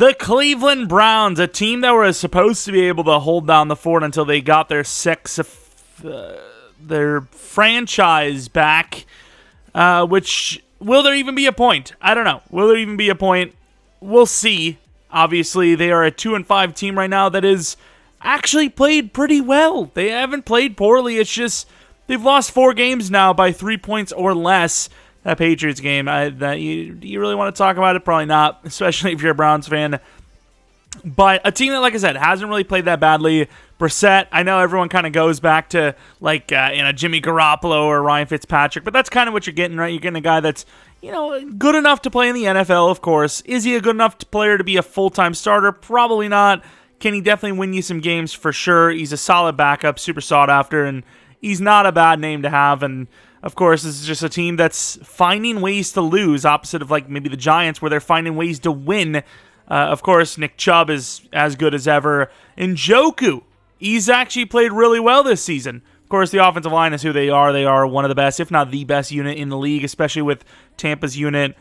The Cleveland Browns, a team that was supposed to be able to hold down the fort until they got their their franchise back, which, will there even be a point? I don't know. Will there even be a point? We'll see. Obviously, they are a 2-5 team right now that is actually played pretty well. They haven't played poorly. It's just they've lost 4 games now by 3 points or less. That Patriots game, do you really want to talk about it? Probably not, especially if you're a Browns fan. But a team that, like I said, hasn't really played that badly. Brissett, I know everyone kind of goes back to Jimmy Garoppolo or Ryan Fitzpatrick, but that's kind of what you're getting, right? You're getting a guy that's good enough to play in the NFL, of course. Is he a good enough player to be a full-time starter? Probably not. Can he definitely win you some games? For sure. He's a solid backup, super sought after, and he's not a bad name to have. And of course, this is just a team that's finding ways to lose, opposite of maybe the Giants, where they're finding ways to win. Of course, Nick Chubb is as good as ever. Njoku, he's actually played really well this season. Of course, the offensive line is who they are. They are one of the best, if not the best unit in the league, especially with Tampa's unit,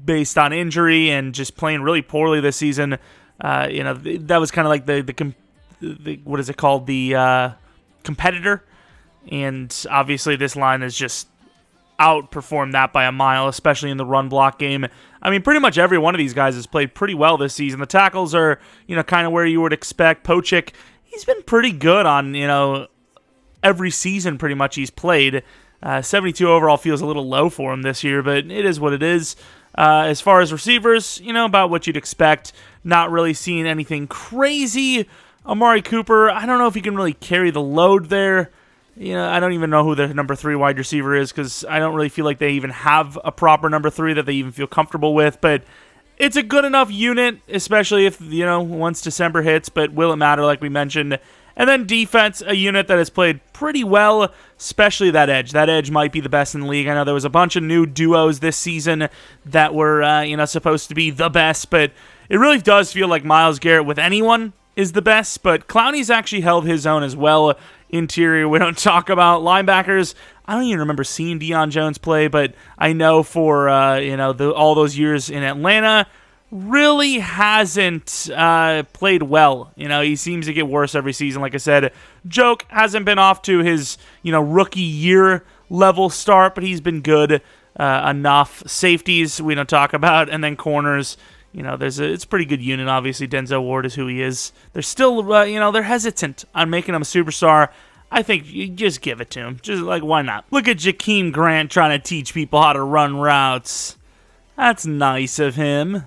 based on injury and just playing really poorly this season. That was kind of like the what is it called? The competitor. And obviously this line has just outperformed that by a mile, especially in the run block game. I mean, pretty much every one of these guys has played pretty well this season. The tackles are, kind of where you would expect. Pochik, he's been pretty good on, every season pretty much he's played. 72 overall feels a little low for him this year, but it is what it is. As far as receivers, about what you'd expect. Not really seeing anything crazy. Amari Cooper, I don't know if he can really carry the load there. I don't even know who their number 3 wide receiver is because I don't really feel like they even have a proper number 3 that they even feel comfortable with. But it's a good enough unit, especially if, once December hits. But will it matter, like we mentioned? And then defense, a unit that has played pretty well, especially that edge. That edge might be the best in the league. I know there was a bunch of new duos this season that were, supposed to be the best. But it really does feel like Myles Garrett with anyone is the best. But Clowney's actually held his own as well. Interior, we don't talk about. Linebackers, I don't even remember seeing Deion Jones play, but I know for all those years in Atlanta, really hasn't played well. He seems to get worse every season. Like I said, Joke hasn't been off to his rookie year level start, but he's been good enough. Safeties, we don't talk about, and then corners. It's a pretty good unit. Obviously, Denzel Ward is who he is. They're still, they're hesitant on making him a superstar. I think you just give it to him. Just why not? Look at Jakeem Grant trying to teach people how to run routes. That's nice of him.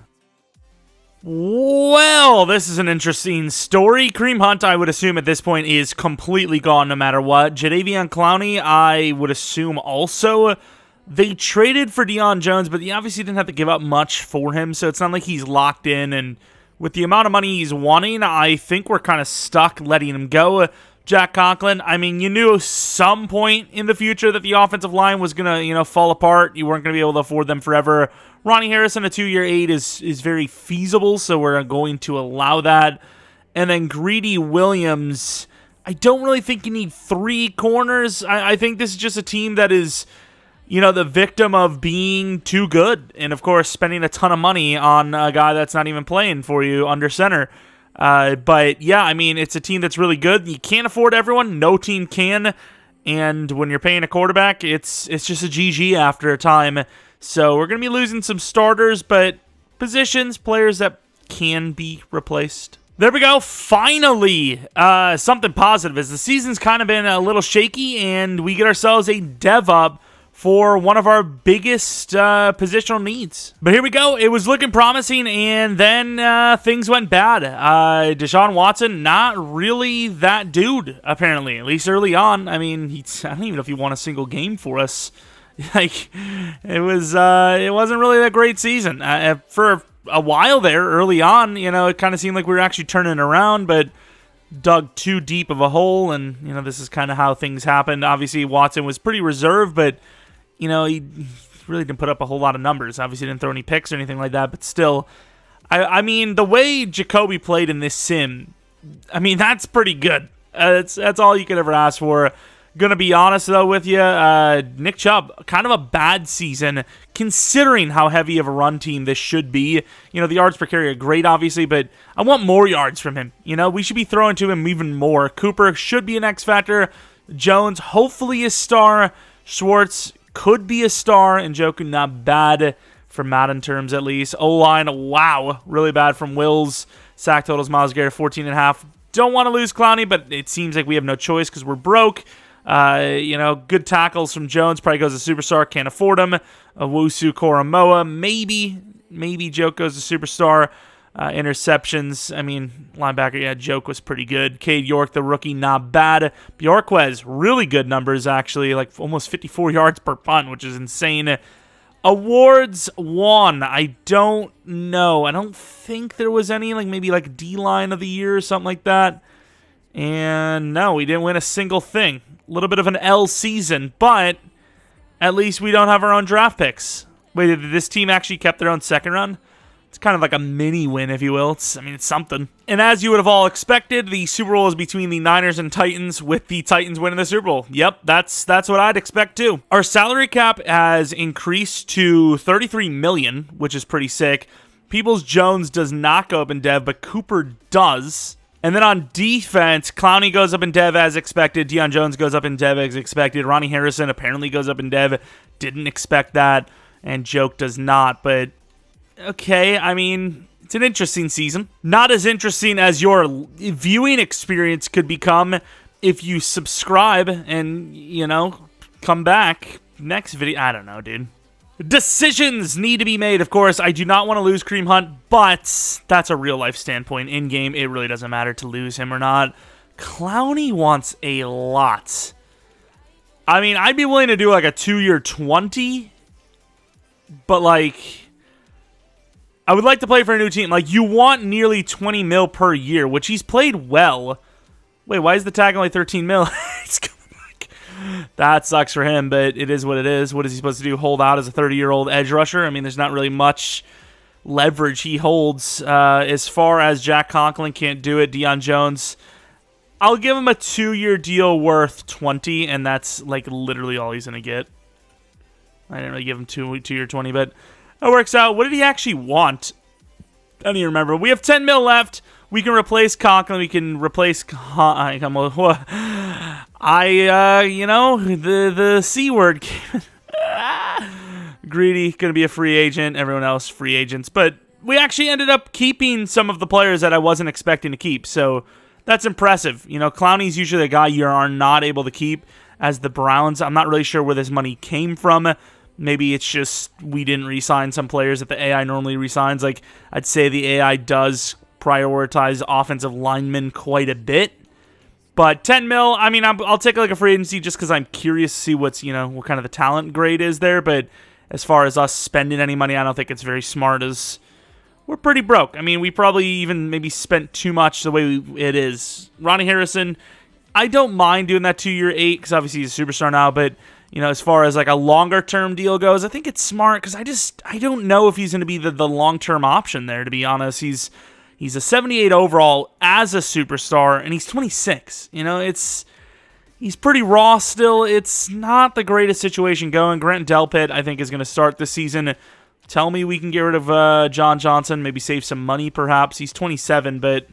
Well, this is an interesting story. Kareem Hunt, I would assume at this point, is completely gone no matter what. Jadeveon Clowney, I would assume also. They traded for Deion Jones, but he obviously didn't have to give up much for him, so it's not like he's locked in. And with the amount of money he's wanting, I think we're kind of stuck letting him go. Jack Conklin, I mean, you knew some point in the future that the offensive line was going to, fall apart. You weren't going to be able to afford them forever. Ronnie Harrison, a 2-year $8 is very feasible, so we're going to allow that. And then Greedy Williams, I don't really think you need 3 corners. I think this is just a team that is, the victim of being too good. And, of course, spending a ton of money on a guy that's not even playing for you under center. But, yeah, I mean, it's a team that's really good. You can't afford everyone. No team can. And when you're paying a quarterback, it's just a GG after a time. So we're going to be losing some starters, but positions, players that can be replaced. There we go. Finally, something positive as the season's kind of been a little shaky, and we get ourselves a dev up for one of our biggest positional needs. But here we go. It was looking promising, and then things went bad. Deshaun Watson, not really that dude, apparently, at least early on. I mean, I don't even know if he won a single game for us. It wasn't really that great season. For a while there, early on, it kind of seemed like we were actually turning around, but dug too deep of a hole, and, this is kind of how things happened. Obviously, Watson was pretty reserved, but he really didn't put up a whole lot of numbers. Obviously, didn't throw any picks or anything like that, but still, I mean, the way Jacoby played in this sim, I mean, that's pretty good. That's all you could ever ask for. Gonna be honest, though, with you, Nick Chubb, kind of a bad season, considering how heavy of a run team this should be. The yards per carry are great, obviously, but I want more yards from him. We should be throwing to him even more. Cooper should be an X factor. Jones, hopefully a star. Schwartz could be a star. And Njoku, not bad for Madden terms, at least. O-line, wow, really bad from Wills. Sack totals, Myles Garrett, 14.5. Don't want to lose Clowney, but it seems like we have no choice because we're broke. Good tackles from Jones. Probably goes to superstar. Can't afford him. Owusu Koromoa. Maybe Joke goes to superstar. Interceptions. Linebacker, Joke was pretty good. Cade York, the rookie, not bad. Bjorquez, really good numbers, actually. Like almost 54 yards per punt, which is insane. Awards won. I don't know. I don't think there was any, maybe D-line of the year or something like that. And no, we didn't win a single thing. A little bit of an L season, but at least we don't have our own draft picks. Wait, did this team actually kept their own second round? It's kind of like a mini win, if you will. It's something. And as you would have all expected, the Super Bowl is between the Niners and Titans, with the Titans winning the Super Bowl. Yep, that's what I'd expect too. Our salary cap has increased to $33 million, which is pretty sick. Peoples-Jones does not go up in dev, but Cooper does. And then on defense, Clowney goes up in dev as expected. Deion Jones goes up in dev as expected. Ronnie Harrison apparently goes up in dev. Didn't expect that. And Joke does not. But, okay, it's an interesting season. Not as interesting as your viewing experience could become if you subscribe and, come back next video. I don't know, dude. Decisions need to be made, of course. I do not want to lose Kareem Hunt, but that's a real-life standpoint. In-game, it really doesn't matter to lose him or not. Clowney wants a lot. I'd be willing to do a 2-year 20, but I would like to play for a new team. You want nearly 20 mil per year, which he's played well. Wait, why is the tag only 13 mil? It's coming back. That sucks for him, but it is what it is. What is he supposed to do? Hold out as a 30-year-old edge rusher? There's not really much leverage he holds. As far as Jack Conklin can't do it, Deion Jones, I'll give him a 2-year deal worth 20, and that's literally all he's going to get. I didn't really give him 2-year 20, but that works out. What did he actually want? I don't even remember. We have 10 mil left. We can replace Conklin. We can replace the C word. Greedy, going to be a free agent. Everyone else, free agents. But we actually ended up keeping some of the players that I wasn't expecting to keep. So that's impressive. Clowney's usually the guy you are not able to keep as the Browns. I'm not really sure where this money came from. Maybe it's just we didn't re-sign some players that the AI normally re-signs. I'd say the AI does prioritize offensive linemen quite a bit. But 10 mil, I'll take a free agency just because I'm curious to see what kind of the talent grade is there. But as far as us spending any money, I don't think it's very smart, as we're pretty broke. We probably even maybe spent too much the way it is. Ronnie Harrison, I don't mind doing that 2-year 8 because obviously he's a superstar now, but as far as a longer-term deal goes, I think it's smart because I don't know if he's going to be the long-term option there, to be honest. He's a 78 overall as a superstar, and he's 26. He's pretty raw still. It's not the greatest situation going. Grant Delpit, I think, is going to start this season. Tell me we can get rid of John Johnson, maybe save some money perhaps. He's 27, but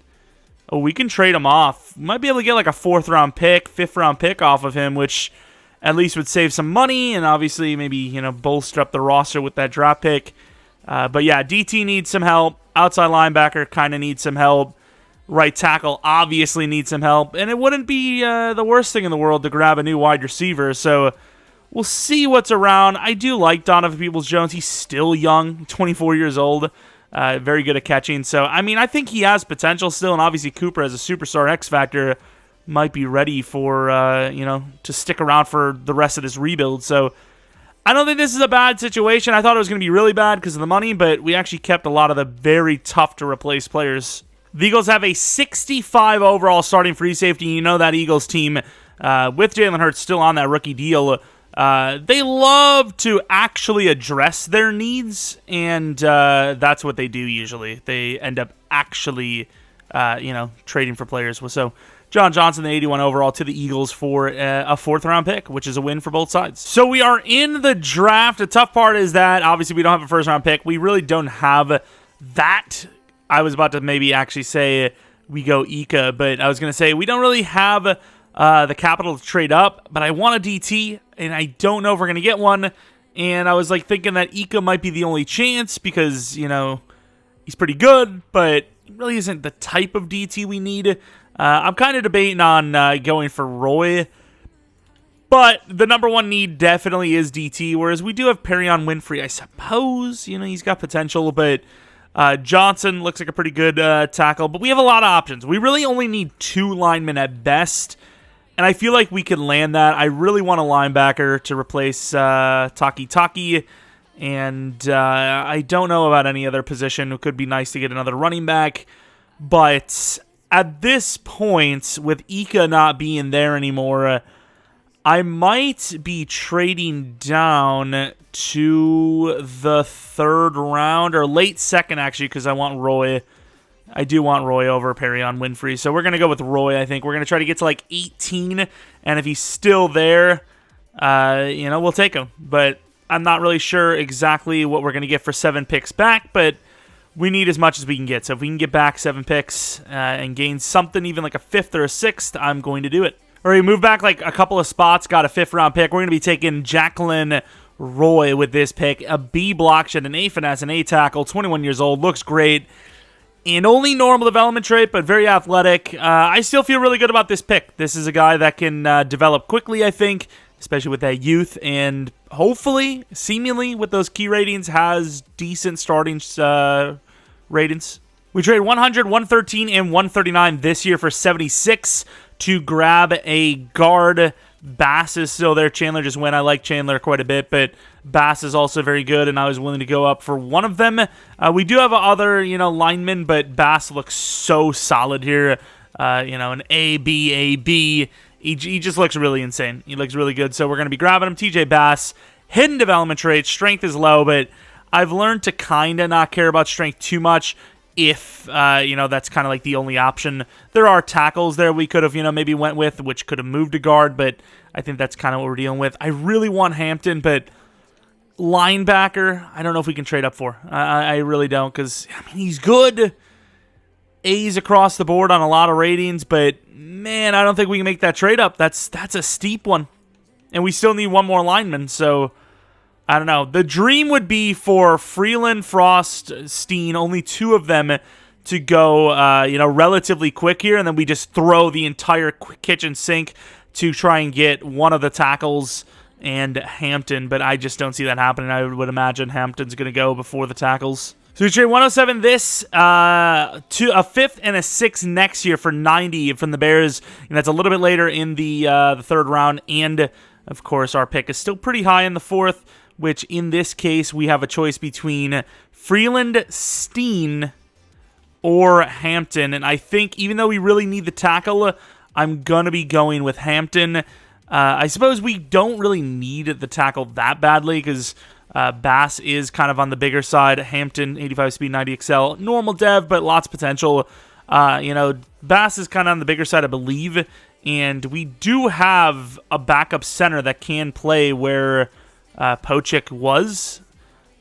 we can trade him off. We might be able to get a 4th-round pick, 5th-round pick off of him, which at least would save some money and obviously maybe, bolster up the roster with that draft pick. But yeah, DT needs some help. Outside linebacker kind of needs some help. Right tackle obviously needs some help. And it wouldn't be the worst thing in the world to grab a new wide receiver. So we'll see what's around. I do like Donovan Peoples-Jones. He's still young, 24 years old. Very good at catching. So, I think he has potential still. And obviously Cooper as a superstar X Factor might be ready for, to stick around for the rest of this rebuild. So I don't think this is a bad situation. I thought it was going to be really bad because of the money, but we actually kept a lot of the very tough-to-replace players. The Eagles have a 65 overall starting free safety. That Eagles team, with Jalen Hurts still on that rookie deal, they love to actually address their needs, and that's what they do usually. They end up actually, trading for players. So John Johnson, the 81 overall, to the Eagles for a 4th-round pick, which is a win for both sides. So we are in the draft. The tough part is that, obviously, we don't have a first-round pick. We really don't have that. I was about to maybe actually say we go Ika, but I was going to say we don't really have the capital to trade up, but I want a DT, and I don't know if we're going to get one. And I was like thinking that Ika might be the only chance because, you know, he's pretty good, but he really isn't the type of DT we need. I'm kind of debating on going for Roy, but the number one need definitely is DT, whereas we do have Perion Winfrey, I suppose. You know, he's got potential, but Johnson looks like a pretty good tackle, but we have a lot of options. We really only need 2 linemen at best, and I feel like we can land that. I really want a linebacker to replace Taki, and I don't know about any other position. It could be nice to get another running back, but at this point, with Ika not being there anymore, I might be trading down to the 3rd round, or late 2nd, actually, because I want Roy. I do want Roy over Perion Winfrey, so we're going to go with Roy, I think. We're going to try to get to, like, 18, and if he's still there, you know, we'll take him. But I'm not really sure exactly what we're going to get for 7 picks back, but we need as much as we can get. So if we can get back 7 picks and gain something, even like a 5th or a 6th, I'm going to do it. All right, move back like a couple of spots, got a 5th-round pick. We're going to be taking Jacqueline Roy with this pick. A B block, she had an A finesse, an A tackle, 21 years old, looks great. And only normal development trait, but very athletic. I still feel really good about this pick. This is a guy that can develop quickly, I think, especially with that youth, and hopefully, seemingly, with those key ratings, has decent starting ratings. We trade 100, 113, and 139 this year for 76 to grab a guard. Bass is still there. Chandler just went. I like Chandler quite a bit, but Bass is also very good, and I was willing to go up for one of them. We do have other, linemen, but Bass looks so solid here. An A, B, A, B. He just looks really insane. He looks really good, so we're going to be grabbing him. TJ Bass, hidden development trait. Strength is low, but I've learned to kind of not care about strength too much if, that's kind of like the only option. There are tackles there we could have, maybe went with, which could have moved to guard, but I think that's kind of what we're dealing with. I really want Hampton, but linebacker, I don't know if we can trade up for. I really don't, because, he's good. A's across the board on a lot of ratings, but, man, I don't think we can make that trade up. That's a steep one. And we still need one more lineman, so I don't know. The dream would be for Freeland, Frost, Steen, only 2 of them to go, relatively quick here, and then we just throw the entire kitchen sink to try and get one of the tackles and Hampton, but I just don't see that happening. I would imagine Hampton's going to go before the tackles. So we trade 107 this, to a 5th and a 6th next year for 90 from the Bears, and that's a little bit later in the 3rd round, and, of course, our pick is still pretty high in the 4th, which in this case we have a choice between Freeland, Steen, or Hampton. And I think even though we really need the tackle, I'm going to be going with Hampton. I suppose we don't really need the tackle that badly because Bass is kind of on the bigger side. Hampton, 85 speed, 90 XL. Normal dev, but lots of potential. Bass is kind of on the bigger side, I believe. And we do have a backup center that can play where Pochik was,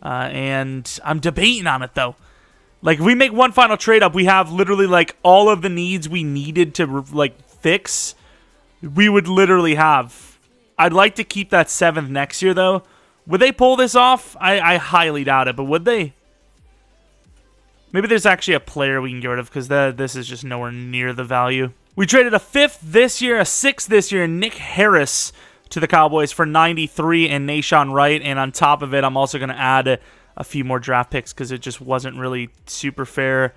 and I'm debating on it though. Like, if we make one final trade up, we have literally like all of the needs we needed to fix. We would literally have. I'd like to keep that 7th next year though. Would they pull this off? I highly doubt it, but would they? Maybe there's actually a player we can get rid of because this is just nowhere near the value. We traded a 5th this year, a 6th this year, and Nick Harris to the Cowboys for 93 and Nashawn Wright, and on top of it, I'm also going to add a few more draft picks because it just wasn't really super fair.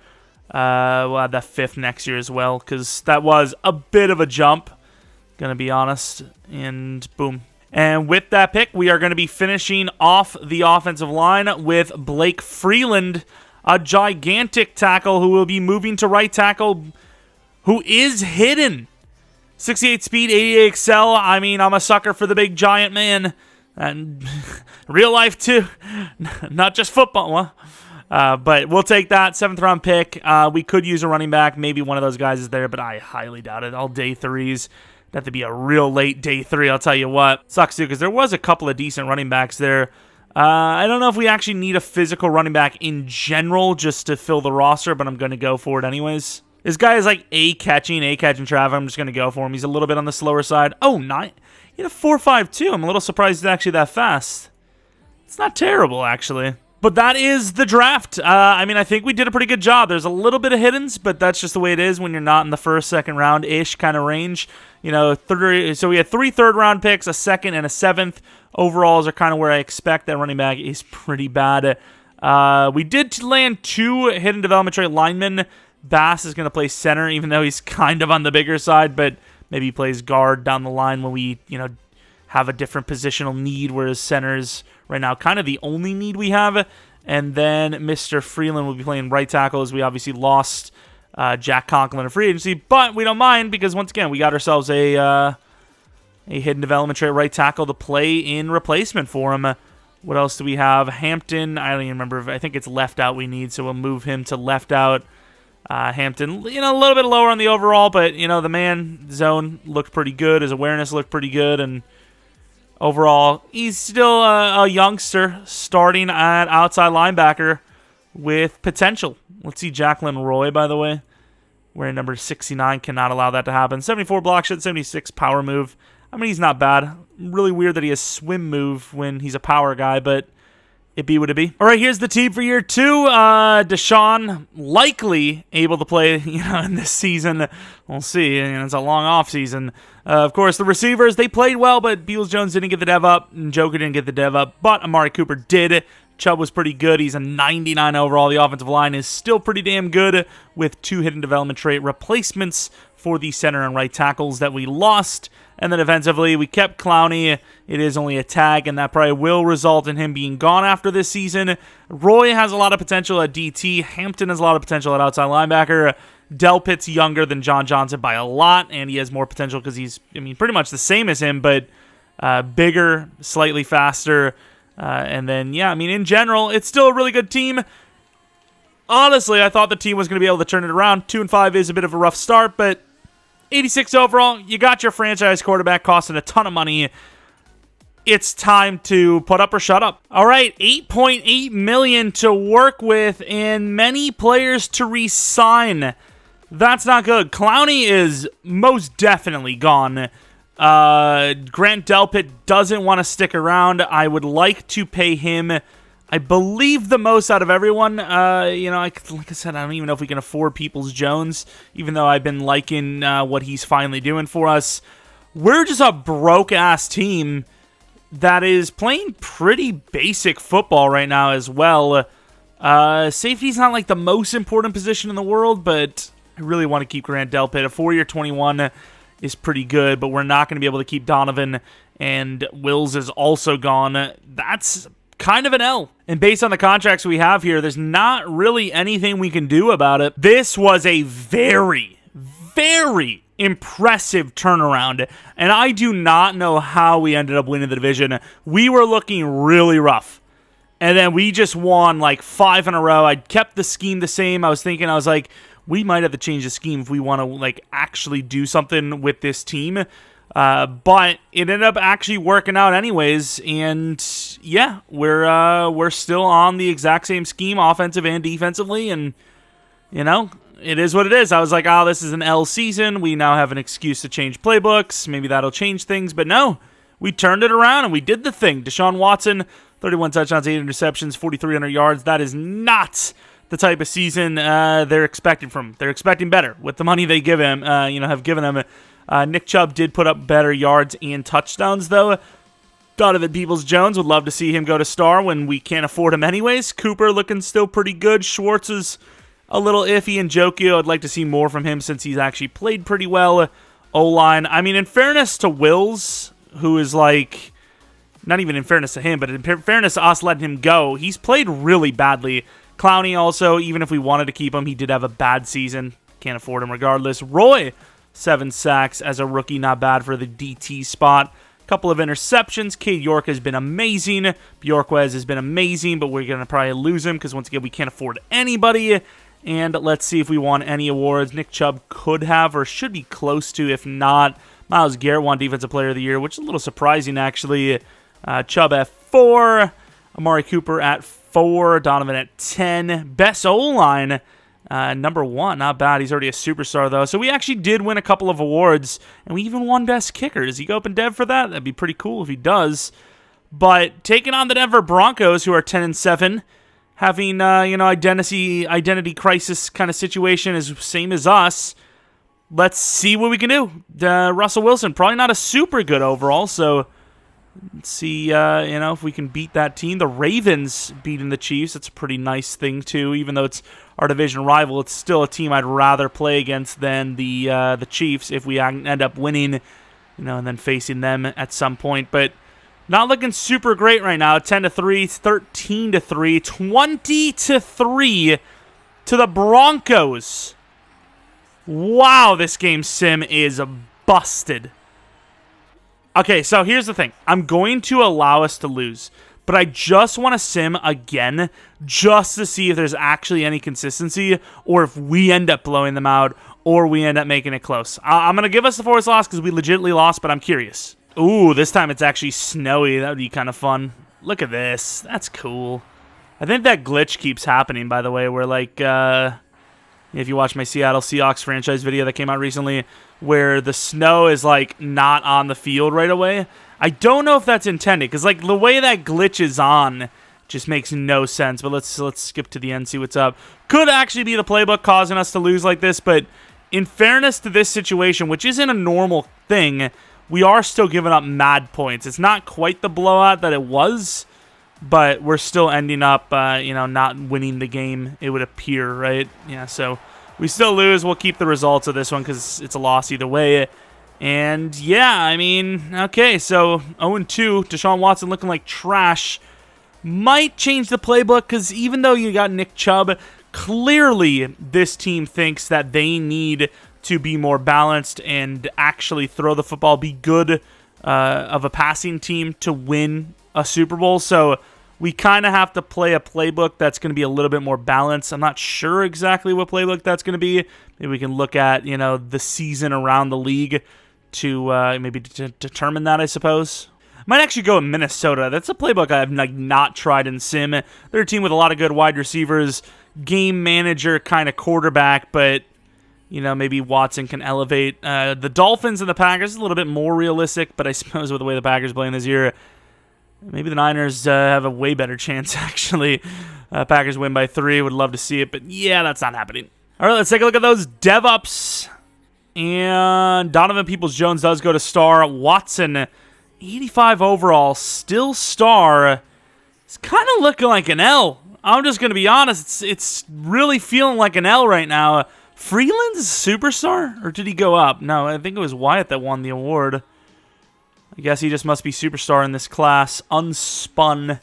We'll add that 5th next year as well because that was a bit of a jump, going to be honest, and boom. And with that pick, we are going to be finishing off the offensive line with Blake Freeland, a gigantic tackle who will be moving to right tackle, who is hidden. 68 speed, 88 XL. I mean, I'm a sucker for the big giant man. And real life, too. Not just football. But we'll take that. 7th-round pick. We could use a running back. Maybe one of those guys is there, but I highly doubt it. All day 3s. That to be a real late day 3, I'll tell you what. Sucks, too, because there was a couple of decent running backs there. I don't know if we actually need a physical running back in general just to fill the roster, but I'm going to go for it anyways. This guy is like A catching traffic. I'm just going to go for him. He's a little bit on the slower side. Oh, he had a 4.52. I'm a little surprised he's actually that fast. It's not terrible, actually. But that is the draft. I mean, I think we did a pretty good job. There's a little bit of hiddens, but that's just the way it is when you're not in the first, second round-ish kind of range. You know, so we had 3 third-round picks, a 2nd, and a 7th. Overalls are kind of where I expect. That running back is pretty bad. We did land 2 hidden development trait linemen. Bass is going to play center, even though he's kind of on the bigger side, but maybe he plays guard down the line when we, have a different positional need, whereas center's right now kind of the only need we have. And then Mr. Freeland will be playing right tackle, as we obviously lost Jack Conklin in free agency, but we don't mind because, once again, we got ourselves a hidden development trait right tackle to play in replacement for him. What else do we have? Hampton, I don't even remember. I think it's left out we need, so we'll move him to left out. Hampton, a little bit lower on the overall, but, the man zone looked pretty good. His awareness looked pretty good, and overall, he's still a youngster starting at outside linebacker with potential. Let's see Jacqueline Roy, by the way. Wearing number 69, cannot allow that to happen. 74 block shot, 76 power move. I mean, he's not bad. Really weird that he has swim move when he's a power guy, but it be what it be. All right, here's the team for year 2. Deshaun likely able to play, in this season. We'll see. It's a long off season. Of course, the receivers, they played well, but Beals-Jones didn't get the dev up, and Joker didn't get the dev up, but Amari Cooper did. Chubb was pretty good. He's a 99 overall. The offensive line is still pretty damn good with 2 hidden development trait replacements for the center and right tackles that we lost. And then defensively, we kept Clowney. It is only a tag, and that probably will result in him being gone after this season. Roy has a lot of potential at DT. Hampton has a lot of potential at outside linebacker. Delpit's younger than John Johnson by a lot, and he has more potential because he's, pretty much the same as him, but bigger, slightly faster. And then, in general, it's still a really good team. Honestly, I thought the team was going to be able to turn it around. 2-5 is a bit of a rough start, but 86 overall, you got your franchise quarterback costing a ton of money. It's time to put up or shut up. All right, $8.8 million to work with and many players to re-sign. That's not good. Clowney is most definitely gone. Grant Delpit doesn't want to stick around. I would like to pay him, I believe, the most out of everyone. Like I said, I don't even know if we can afford Peoples-Jones, even though I've been liking what he's finally doing for us. We're just a broke-ass team that is playing pretty basic football right now as well. Safety's not like the most important position in the world, but I really want to keep Grant Delpit. A 4-year 21 is pretty good, but we're not going to be able to keep Donovan, and Wills is also gone. That's kind of an L. And based on the contracts we have here, there's not really anything we can do about it. This was a very, very impressive turnaround, and I do not know how we ended up winning the division. We were looking really rough, and then we just won like 5 in a row. I kept the scheme the same. I was like, we might have to change the scheme if we want to actually do something with this team. But it ended up actually working out anyways, and yeah, we're still on the exact same scheme, offensive and defensively, and it is what it is. I was like, this is an L season. We now have an excuse to change playbooks. Maybe that'll change things, but no, we turned it around and we did the thing. Deshaun Watson, 31 touchdowns, 8 interceptions, 4,300 yards. That is not the type of season they're expecting from him. They're expecting better with the money they give him. Have given him. Nick Chubb did put up better yards and touchdowns, though. Donovan Peoples-Jones, would love to see him go to star when we can't afford him anyways. Cooper looking still pretty good. Schwartz is a little iffy, and Jokio, I'd like to see more from him since he's actually played pretty well. O-line, in fairness to Wills, who is not even in fairness to him, but in fairness to us letting him go, he's played really badly. Clowney also, even if we wanted to keep him, he did have a bad season. Can't afford him regardless. Roy, 7 sacks as a rookie, not bad for the DT spot. Couple of interceptions. Cade York has been amazing. Bjorquez has been amazing, but we're going to probably lose him because, once again, we can't afford anybody. And let's see if we won any awards. Nick Chubb could have or should be close to. If not, Myles Garrett won Defensive Player of the Year, which is a little surprising, actually. Chubb at 4. Amari Cooper at 4. Donovan at 10. Best O-line, number 1. Not bad. He's already a superstar, though. So we actually did win a couple of awards, and we even won Best Kicker. Does he go up in Dev for that? That'd be pretty cool if he does. But taking on the Denver Broncos, who are 10-7, having identity crisis kind of situation is same as us. Let's see what we can do. Russell Wilson, probably not a super good overall, so let's see if we can beat that team. The Ravens beating the Chiefs. That's a pretty nice thing too. Even though it's our division rival, it's still a team I'd rather play against than the Chiefs if we end up winning, and then facing them at some point. But not looking super great right now. 10-3, 13-3, 20-3 to the Broncos. Wow, this game sim is busted. Okay, so here's the thing. I'm going to allow us to lose, but I just want to sim again just to see if there's actually any consistency or if we end up blowing them out or we end up making it close. I'm going to give us the forced loss because we legitimately lost, but I'm curious. Ooh, this time it's actually snowy. That would be kind of fun. Look at this. That's cool. I think that glitch keeps happening, by the way, where, like, if you watch my Seattle Seahawks franchise video that came out recently, where the snow is, like, not on the field right away. I don't know if that's intended, because, like, the way that glitch is on just makes no sense. But let's skip to the end, see what's up. Could actually be the playbook causing us to lose like this, but in fairness to this situation, which isn't a normal thing, we are still giving up mad points. It's not quite the blowout that it was, but we're still ending up, not winning the game, it would appear, right? Yeah, so we still lose. We'll keep the results of this one because it's a loss either way. And, yeah, I mean, okay, so 0-2, Deshaun Watson looking like trash. Might change the playbook because even though you got Nick Chubb, clearly this team thinks that they need to be more balanced and actually throw the football, be good of a passing team to win a Super Bowl. So we kind of have to play a playbook that's going to be a little bit more balanced. I'm not sure exactly what playbook that's going to be. Maybe we can look at, the season around the league to maybe determine that, I suppose. Might actually go in Minnesota. That's a playbook I've not tried in Sim. They're a team with a lot of good wide receivers, game manager kind of quarterback, but maybe Watson can elevate. The Dolphins and the Packers is a little bit more realistic, but I suppose with the way the Packers are playing this year, maybe the Niners have a way better chance, actually. Packers win by 3. Would love to see it, but yeah, that's not happening. All right, let's take a look at those dev-ups. And Donovan Peoples-Jones does go to star. Watson, 85 overall, still star. It's kind of looking like an L. I'm just going to be honest. It's really feeling like an L right now. Freeland's a superstar? Or did he go up? No, I think it was Wyatt that won the award. I guess he just must be superstar in this class. Unspun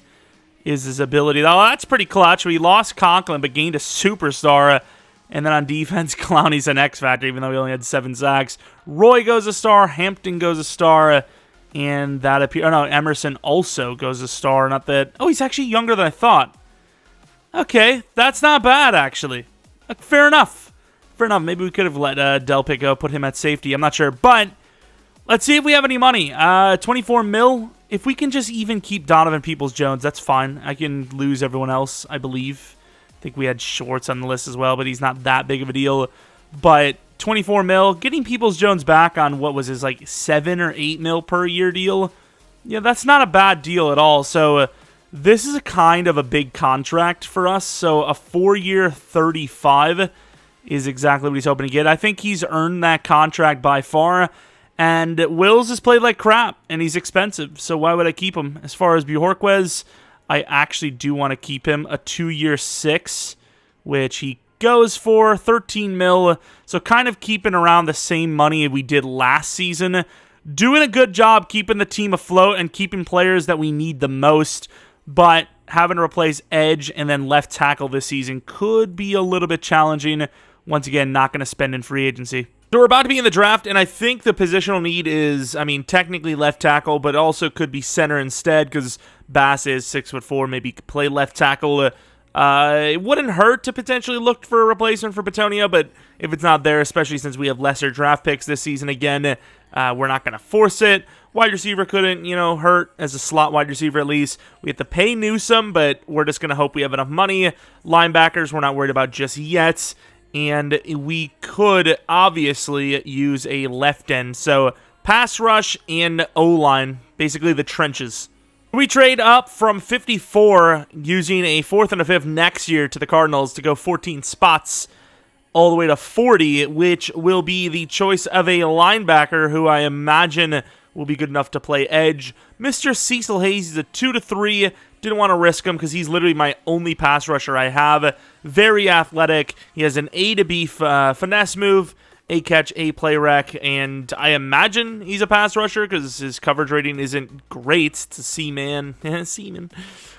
is his ability. Oh, that's pretty clutch. We lost Conklin but gained a superstar. And then on defense, Clowney's an X factor, even though he only had 7 sacks. Roy goes a star. Hampton goes a star. And that appears... Oh, no, Emerson also goes a star. Not that... Oh, he's actually younger than I thought. Okay, that's not bad, actually. Fair enough. Fair enough. Maybe we could have let Delpit go, put him at safety. I'm not sure. But let's see if we have any money. 24 mil. If we can just even keep Donovan Peoples-Jones, that's fine. I can lose everyone else, I believe. I think we had Shorts on the list as well, but he's not that big of a deal. But 24 mil, getting Peoples-Jones back on what was his 7 or 8 mil per year deal. Yeah, that's not a bad deal at all. So this is a kind of a big contract for us. So a 4-year 35 is exactly what he's hoping to get. I think he's earned that contract by far. And Wills has played like crap, and he's expensive. So why would I keep him? As far as Bjorquez, I actually do want to keep him a 2-year 6, which he goes for 13 mil. So kind of keeping around the same money we did last season. Doing a good job keeping the team afloat and keeping players that we need the most. But having to replace edge and then left tackle this season could be a little bit challenging. Once again, not going to spend in free agency. So we're about to be in the draft, and I think the positional need is, I mean, technically left tackle, but also could be center instead because Bass is 6'4", maybe could play left tackle. It wouldn't hurt to potentially look for a replacement for Petonio, but if it's not there, especially since we have lesser draft picks this season again, we're not going to force it. Wide receiver couldn't, hurt as a slot wide receiver at least. We have to pay Newsome, but we're just going to hope we have enough money. Linebackers, we're not worried about just yet. And we could obviously use a left end. So pass rush and O-line, basically the trenches. We trade up from 54 using a 4th and a 5th next year to the Cardinals to go 14 spots all the way to 40, which will be the choice of a linebacker who I imagine will be good enough to play edge. Mr. Cecil Hayes is a 2-3. Didn't want to risk him because he's literally my only pass rusher I have. Very athletic. He has an A to B finesse move, A catch, A play rec, and I imagine he's a pass rusher because his coverage rating isn't great. It's a C-man. C-man.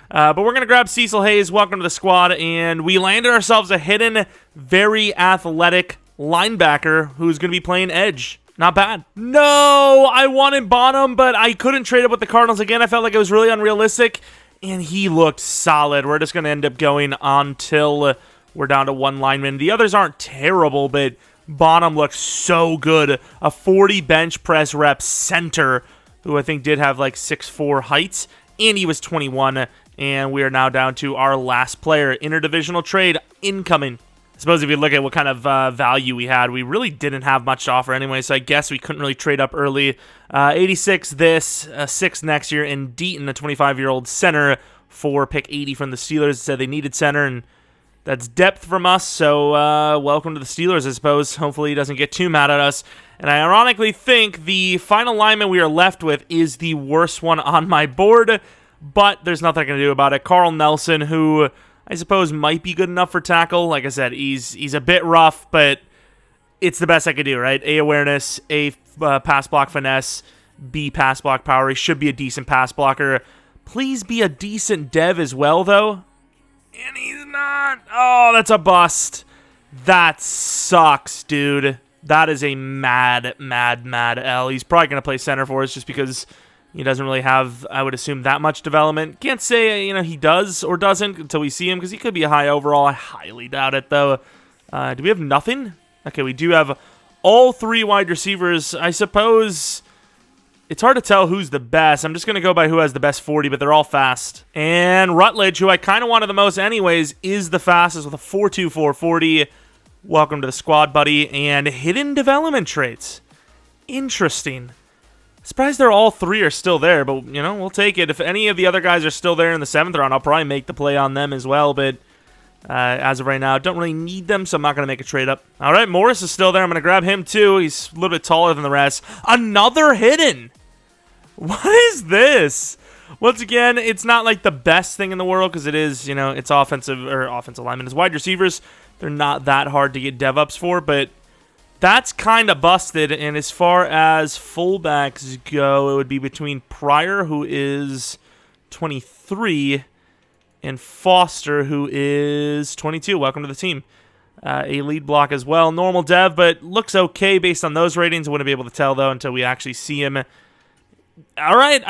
But we're going to grab Cecil Hayes. Welcome to the squad, and we landed ourselves a hidden, very athletic linebacker who's going to be playing edge. Not bad. No, I wanted Bonham, but I couldn't trade up with the Cardinals again. I felt like it was really unrealistic, and he looked solid. We're just going to end up going until we're down to one lineman. The others aren't terrible, but Bonham looks so good. A 40 bench press rep center, who I think did have like 6'4" height, and he was 21, and we are now down to our last player. Interdivisional trade incoming. I suppose if you look at what kind of value we had, we really didn't have much to offer anyway, so I guess we couldn't really trade up early. 86 this, 6 next year, and Deaton, a 25-year-old center, for pick 80 from the Steelers. Said they needed center, and that's depth from us, so welcome to the Steelers, I suppose. Hopefully he doesn't get too mad at us. And I ironically think the final lineman we are left with is the worst one on my board, but there's nothing I can do about it. Carl Nelson, who I suppose might be good enough for tackle. Like I said, he's a bit rough, but it's the best I could do, right? A, awareness, A, pass block finesse, B, pass block power. He should be a decent pass blocker. Please be a decent dev as well, though. And he's not. Oh, that's a bust. That sucks, dude. That is a mad L. He's probably going to play center for us just because he doesn't really have, I would assume, that much development. Can't say, he does or doesn't until we see him, because he could be a high overall. I highly doubt it, though. Do we have nothing? Okay, we do have all 3 wide receivers. I suppose it's hard to tell who's the best. I'm just going to go by who has the best 40, but they're all fast. And Rutledge, who I kind of wanted the most anyways, is the fastest with a 4.2 440. Welcome to the squad, buddy. And hidden development traits. Interesting. Surprised they're all 3 are still there, but, we'll take it. If any of the other guys are still there in the 7th round, I'll probably make the play on them as well, but as of right now, don't really need them, so I'm not going to make a trade up. All right, Morris is still there. I'm going to grab him, too. He's a little bit taller than the rest. Another hidden! What is this? Once again, it's not like the best thing in the world, because it is, it's offensive linemen. It's wide receivers. They're not that hard to get dev ups for, but that's kind of busted, and as far as fullbacks go, it would be between Pryor, who is 23, and Foster, who is 22. Welcome to the team. A lead block as well. Normal dev, but looks okay based on those ratings. I wouldn't be able to tell, though, until we actually see him. All right,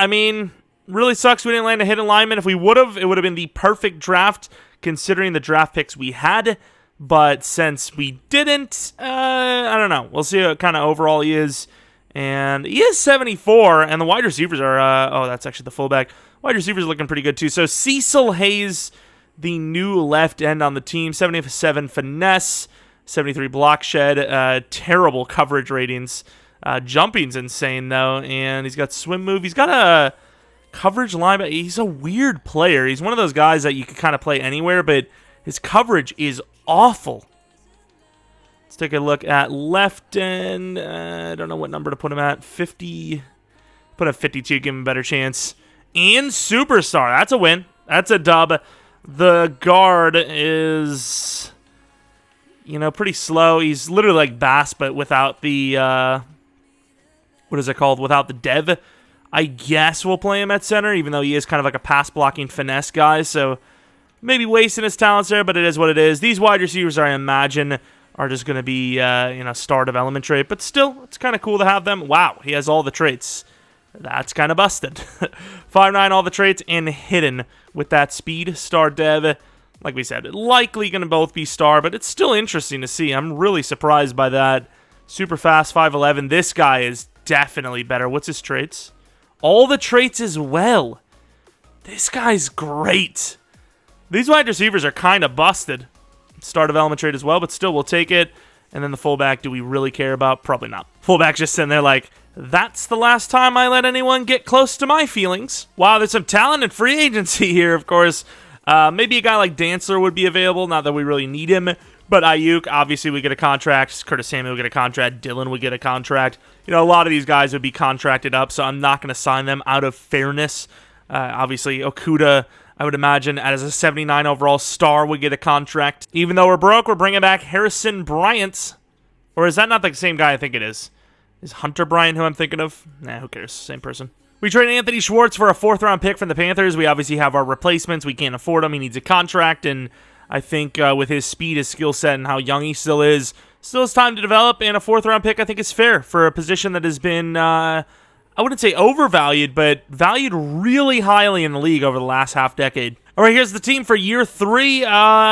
really sucks we didn't land a hidden lineman. If we would have, it would have been the perfect draft, considering the draft picks we had. But since we didn't, I don't know. We'll see what kind of overall he is. And he is 74, and the wide receivers are, that's actually the fullback. Wide receivers are looking pretty good, too. So Cecil Hayes, the new left end on the team, 77 finesse, 73 block shed, terrible coverage ratings. Jumping's insane, though, and he's got swim move. He's got a coverage line. He's a weird player. He's one of those guys that you can kind of play anywhere, but his coverage is awful. Let's take a look at left end. I don't know what number to put him at. 50. Put him at 52, give him a better chance. And superstar. That's a win. That's a dub. The guard is, pretty slow. He's literally like Bass, but without the, what is it called? Without the dev. I guess we'll play him at center, even though he is kind of like a pass-blocking finesse guy, so maybe wasting his talents there, but it is what it is. These wide receivers, I imagine, are just going to be, star development trait. But still, it's kind of cool to have them. Wow, he has all the traits. That's kind of busted. 5'9", all the traits, and hidden with that speed. Star dev, like we said, likely going to both be star, but it's still interesting to see. I'm really surprised by that. Super fast, 5'11". This guy is definitely better. What's his traits? All the traits as well. This guy's great. These wide receivers are kind of busted. Star development trait as well, but still, we'll take it. And then the fullback, do we really care about? Probably not. Fullback just sitting there like, that's the last time I let anyone get close to my feelings. Wow, there's some talent in free agency here, of course. Maybe a guy like Dantzler would be available, not that we really need him. But Ayuk, obviously, we get a contract. Curtis Samuel would get a contract. Dylan would get a contract. A lot of these guys would be contracted up, so I'm not going to sign them out of fairness. Obviously, Okuda, I would imagine, as a 79 overall star, would get a contract. Even though we're broke, we're bringing back Harrison Bryant. Or is that not the same guy I think it is? Is Hunter Bryant who I'm thinking of? Nah, who cares? Same person. We traded Anthony Schwartz for a 4th-round pick from the Panthers. We obviously have our replacements. We can't afford him. He needs a contract, and I think with his speed, his skill set, and how young he still is, still has time to develop, and a 4th-round pick I think is fair for a position that has been, I wouldn't say overvalued, but valued really highly in the league over the last half-decade. All right, here's the team for year 3.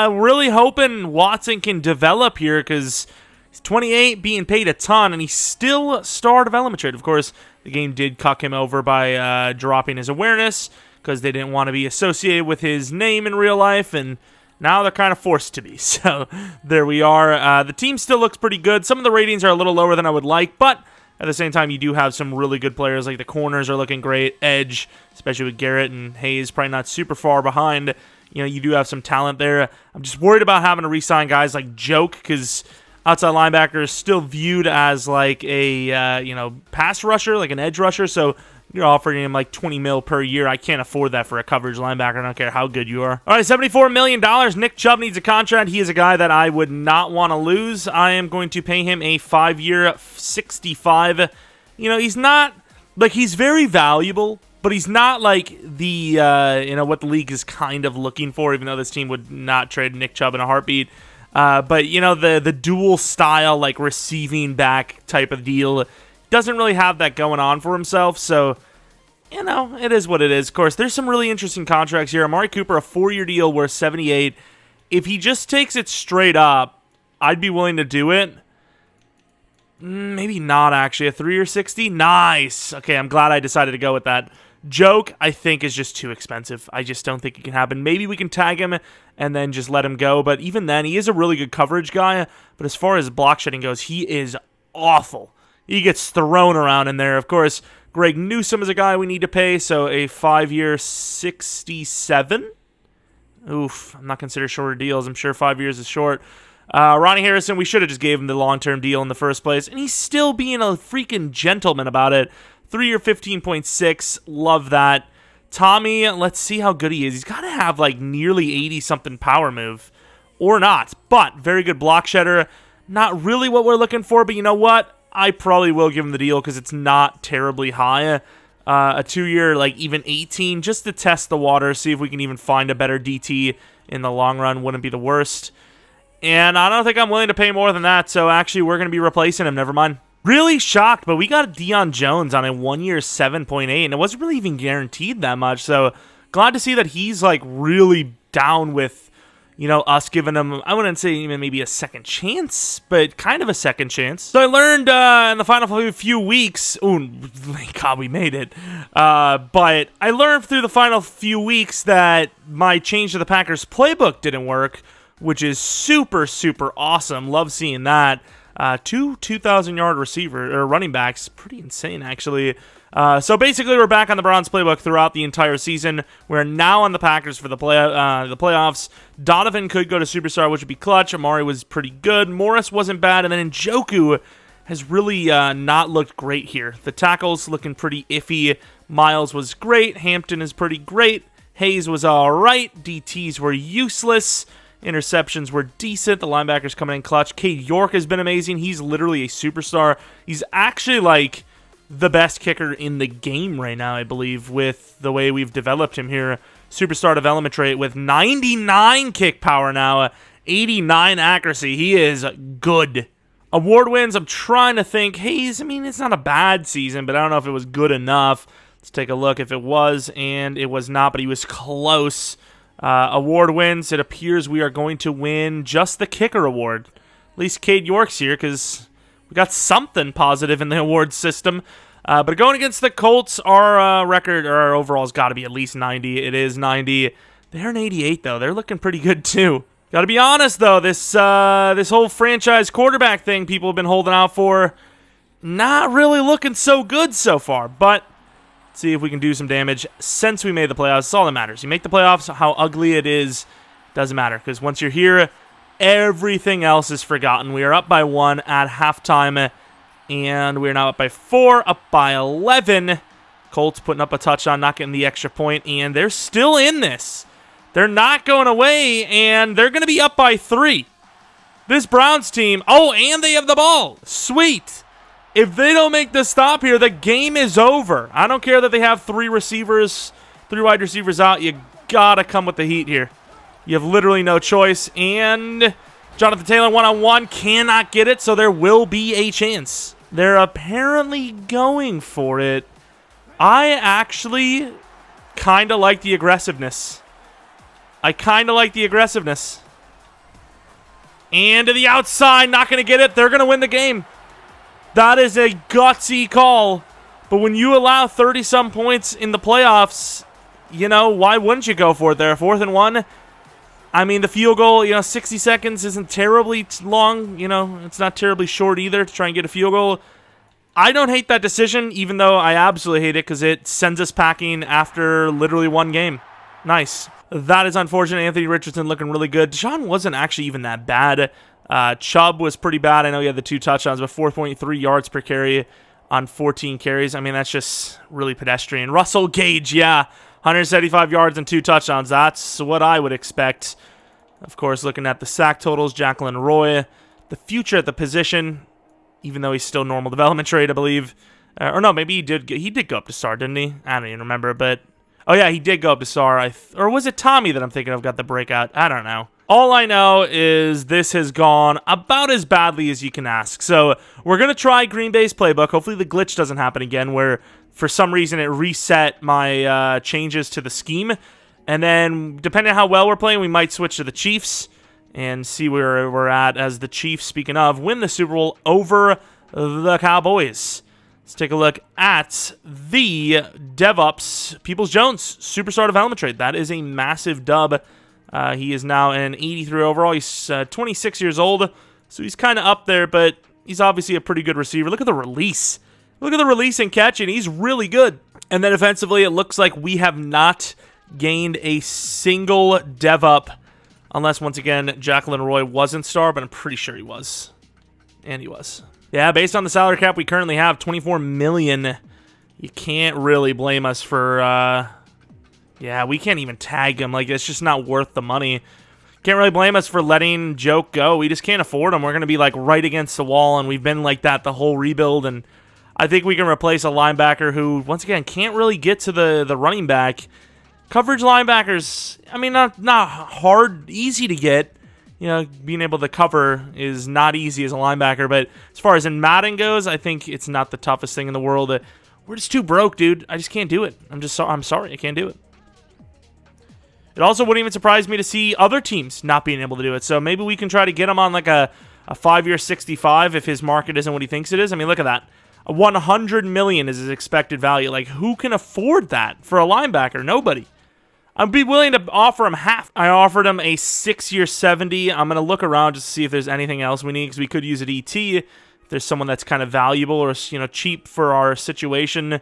Really hoping Watson can develop here because he's 28, being paid a ton, and he's still star development trait. Of course, the game did cuck him over by dropping his awareness because they didn't want to be associated with his name in real life, and now they're kind of forced to be. So there we are. The team still looks pretty good. Some of the ratings are a little lower than I would like, but at the same time, you do have some really good players. Like the corners are looking great. Edge, especially with Garrett and Hayes, probably not super far behind. You do have some talent there. I'm just worried about having to re-sign guys like Joke because outside linebacker is still viewed as like a pass rusher, like an edge rusher. So you're offering him like $20 million per year. I can't afford that for a coverage linebacker. I don't care how good you are. All right, $74 million. Nick Chubb needs a contract. He is a guy that I would not want to lose. I am going to pay him a 5-year, $65. He's not like he's very valuable, but he's not like the what the league is kind of looking for. Even though this team would not trade Nick Chubb in a heartbeat. But the dual style like receiving back type of deal doesn't really have that going on for himself, so, it is what it is. Of course, there's some really interesting contracts here. Amari Cooper, a 4-year deal worth $78. If he just takes it straight up, I'd be willing to do it. Maybe not, actually. A 3-year $60? Nice. Okay, I'm glad I decided to go with that. Joke, I think, is just too expensive. I just don't think it can happen. Maybe we can tag him and then just let him go, but even then, he is a really good coverage guy, but as far as block shedding goes, he is awful. He gets thrown around in there. Of course, Greg Newsome is a guy we need to pay, so a 5-year $67? Oof, I'm not considered shorter deals. I'm sure 5 years is short. Ronnie Harrison, we should have just gave him the long-term deal in the first place, and he's still being a freaking gentleman about it. 3-year $15.6, love that. Tommy, let's see how good he is. He's got to have like nearly 80-something power move, or not, but very good block shedder. Not really what we're looking for, but you know what? I probably will give him the deal because it's not terribly high. A 2-year, like even 18, just to test the water, see if we can even find a better DT in the long run. Wouldn't be the worst. And I don't think I'm willing to pay more than that, so actually we're going to be replacing him. Never mind. Really shocked, but we got Deion Jones on a 1-year $7.8, and it wasn't really even guaranteed that much, so glad to see that he's like really down with us giving him, I wouldn't say even maybe a second chance, but kind of a second chance. So I learned in the final few weeks, thank God we made it, but I learned through the final few weeks that my change to the Packers playbook didn't work, which is super, super awesome. Love seeing that. 2,000-yard receiver or running backs, pretty insane actually. So basically, we're back on the Browns playbook throughout the entire season. We're now on the Packers for the playoffs. Donovan could go to superstar, which would be clutch. Amari was pretty good. Morris wasn't bad, and then Njoku has really not looked great here. The tackles looking pretty iffy. Miles was great. Hampton is pretty great. Hayes was all right. DTs were useless. Interceptions were decent. The linebackers coming in clutch. Cade York has been amazing. He's literally a superstar. He's actually like the best kicker in the game right now, I believe, with the way we've developed him here. Superstar development trait with 99 kick power now. 89 accuracy. He is good. Award wins, I'm trying to think. Hayes, I mean, it's not a bad season, but I don't know if it was good enough. Let's take a look if it was, and it was not, but he was close. Award wins, it appears we are going to win just the kicker award. At least Cade York's here, because we got something positive in the award system. But going against the Colts, our record, or our overall's got to be at least 90. It is 90. They're an 88, though. They're looking pretty good, too. Got to be honest, though, this whole franchise quarterback thing people have been holding out for, not really looking so good so far. But let's see if we can do some damage since we made the playoffs. That's all that matters. You make the playoffs, how ugly it is, doesn't matter. Because once you're here, everything else is forgotten. We are up by 1 at halftime, and we're now up by 4, up by 11. Colts putting up a touchdown, not getting the extra point, and they're still in this. They're not going away, and they're going to be up by 3. This Browns team, oh, and they have the ball. Sweet. If they don't make the stop here, the game is over. I don't care that they have 3 wide receivers out. You got to come with the heat here. You have literally no choice, and Jonathan Taylor one-on-one cannot get it, so there will be a chance. They're apparently going for it. I actually kind of like the aggressiveness. And to the outside, not going to get it. They're going to win the game. That is a gutsy call. But when you allow 30-some points in the playoffs, you know, why wouldn't you go for it there? 4th and 1. I mean, the field goal, 60 seconds isn't terribly long. It's not terribly short either to try and get a field goal. I don't hate that decision, even though I absolutely hate it because it sends us packing after literally 1 game. Nice. That is unfortunate. Anthony Richardson looking really good. Deshaun wasn't actually even that bad. Chubb was pretty bad. I know he had the 2 touchdowns, but 4.3 yards per carry on 14 carries. I mean, that's just really pedestrian. Russell Gage, 175 yards and 2 touchdowns. That's what I would expect. Of course, looking at the sack totals, Jacqueline Roy, the future at the position, even though he's still normal development trade, I believe. Or no, maybe he did go up to star, didn't he? I don't even remember, but oh yeah, he did go up to star. Or was it Tommy that I'm thinking of got the breakout? I don't know. All I know is this has gone about as badly as you can ask. So we're going to try Green Bay's playbook. Hopefully the glitch doesn't happen again where for some reason it reset my changes to the scheme. And then depending on how well we're playing, we might switch to the Chiefs and see where we're at as the Chiefs, speaking of, win the Super Bowl over the Cowboys. Let's take a look at the DevOps Peoples-Jones Superstar Development Trade. That is a massive dub. He is now an 83 overall. He's 26 years old, so he's kind of up there, but he's obviously a pretty good receiver. Look at the release. Look at the release and catch, and he's really good. And then offensively, it looks like we have not gained a single DevUp, unless, once again, Jacqueline Roy wasn't star, but I'm pretty sure he was. And he was. Yeah, based on the salary cap we currently have, $24 million. You can't really blame us for, yeah, we can't even tag him. Like, it's just not worth the money. Can't really blame us for letting Joke go. We just can't afford him. We're going to be, like, right against the wall, and we've been like that the whole rebuild, and I think we can replace a linebacker who, once again, can't really get to the running back. Coverage linebackers, I mean, not hard, easy to get. Being able to cover is not easy as a linebacker, but as far as in Madden goes, I think it's not the toughest thing in the world. We're just too broke, dude. I just can't do it. I'm sorry, I can't do it. It also wouldn't even surprise me to see other teams not being able to do it, so maybe we can try to get him on like a 5-year 65 if his market isn't what he thinks it is. I mean, look at that. $100 million is his expected value. Like, who can afford that for a linebacker? Nobody. I'd be willing to offer him half. I offered him a 6-year 70. I'm going to look around just to see if there's anything else we need, because we could use a DT. If there's someone that's kind of valuable or, cheap for our situation,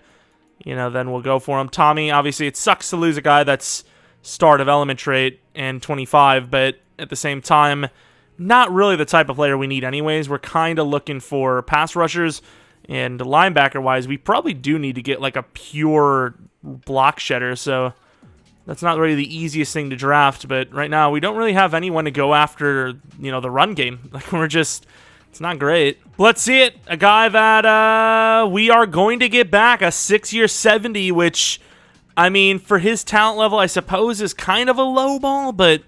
then we'll go for him. Tommy, obviously, it sucks to lose a guy that's star development trait and 25, but at the same time, not really the type of player we need anyways. We're kind of looking for pass rushers, and linebacker-wise, we probably do need to get like a pure block shedder, so that's not really the easiest thing to draft, but right now we don't really have anyone to go after, the run game. Like, it's not great. Let's see it. A guy that we are going to get back, a 6-year 70, which, I mean, for his talent level, I suppose is kind of a low ball, but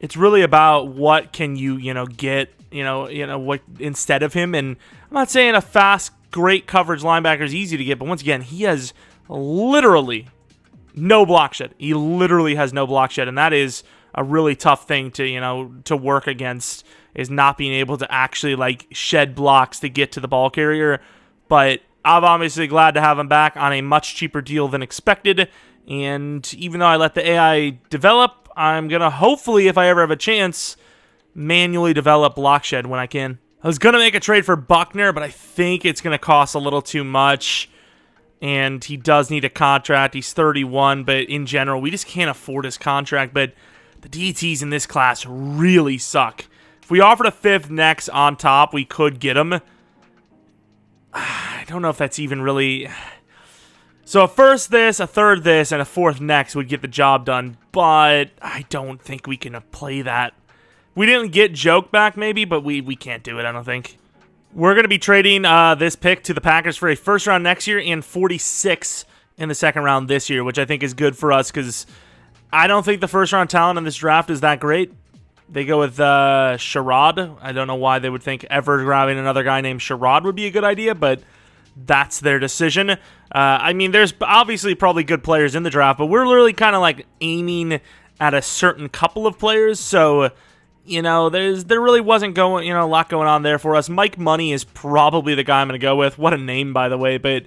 It's really about what can you, get, what instead of him. And I'm not saying a fast, great coverage linebacker is easy to get, but once again, he has literally no block shed. He literally has no block shed, and that is a really tough thing to work against, is not being able to actually shed blocks to get to the ball carrier. But I'm obviously glad to have him back on a much cheaper deal than expected. And even though I let the AI develop, I'm going to hopefully, if I ever have a chance, manually develop block shed when I can. I was going to make a trade for Buckner, but I think it's going to cost a little too much. And he does need a contract. He's 31, but in general, we just can't afford his contract. But the DTs in this class really suck. If we offered a 5th next on top, we could get him. I don't know if that's even really... So a 1st this, a 3rd this, and a 4th next would get the job done, but I don't think we can play that. We didn't get Joke back maybe, but we can't do it, I don't think. We're going to be trading this pick to the Packers for a 1st round next year and 46 in the 2nd round this year, which I think is good for us because I don't think the 1st round talent in this draft is that great. They go with Sherrod. I don't know why they would think ever grabbing another guy named Sherrod would be a good idea, but that's their decision. I mean, there's obviously probably good players in the draft, but we're literally kind of aiming at a certain couple of players. So, there really wasn't a lot going on there for us. Mike Money is probably the guy I'm going to go with. What a name, by the way. But,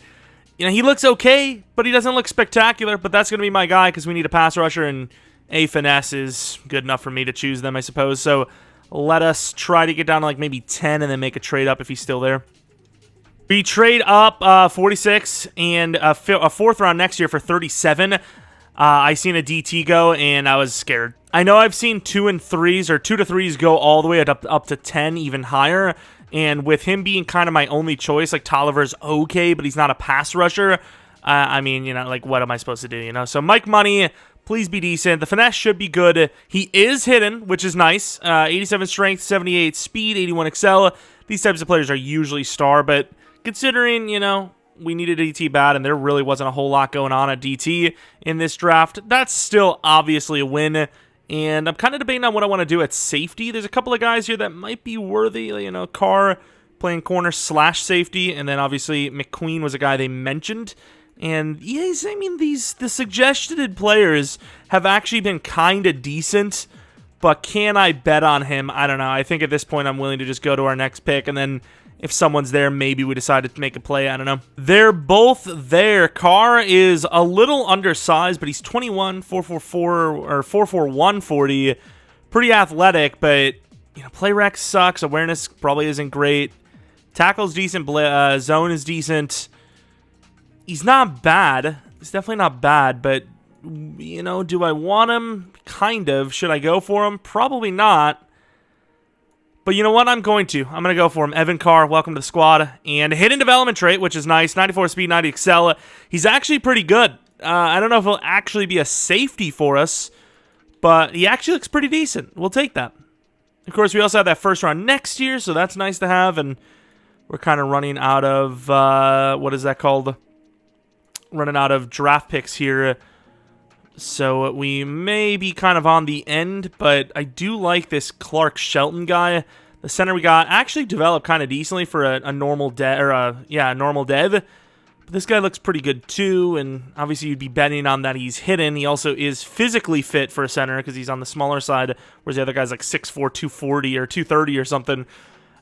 he looks okay, but he doesn't look spectacular. But that's going to be my guy because we need a pass rusher, and a finesse is good enough for me to choose them, I suppose. So let us try to get down to maybe 10 and then make a trade up if he's still there. We trade up 46 and a 4th round next year for 37. I seen a DT go, and I was scared. I know I've seen 2 and 3s or 2 to 3s go all the way up to 10, even higher. And with him being kind of my only choice, Tolliver's okay, but he's not a pass rusher. I mean, what am I supposed to do, So Mike Money, please be decent. The finesse should be good. He is hidden, which is nice. 87 strength, 78 speed, 81 excel. These types of players are usually star, but considering, we needed DT bad and there really wasn't a whole lot going on at DT in this draft, that's still obviously a win. And I'm kind of debating on what I want to do at safety. There's a couple of guys here that might be worthy. Carr playing corner / safety. And then obviously McQueen was a guy they mentioned. And yes, the suggested players have actually been kind of decent. But can I bet on him? I don't know. I think at this point I'm willing to just go to our next pick. And then if someone's there, maybe we decide to make a play. I don't know. They're both there. Carr is a little undersized, but he's 21, 4.44 or 4.41 140. Pretty athletic, but play rec sucks. Awareness probably isn't great. Tackle's decent. Zone is decent. He's not bad. He's definitely not bad, but do I want him? Kind of. Should I go for him? Probably not. But you know what? I'm going to go for him. Evan Carr, welcome to the squad. And hidden development trait, which is nice. 94 speed, 90 excel. He's actually pretty good. I don't know if he'll actually be a safety for us, but he actually looks pretty decent. We'll take that. Of course, we also have that 1st round next year, so that's nice to have. And we're kind of running out of, what is that called? Running out of draft picks here. So we may be kind of on the end, but I do like this Clark Shelton guy. The center we got actually developed kind of decently for a normal dev, a normal dev. But this guy looks pretty good too, and obviously you'd be betting on that he's hidden. He also is physically fit for a center because he's on the smaller side, whereas the other guy's 6'4", 240 or 230 or something.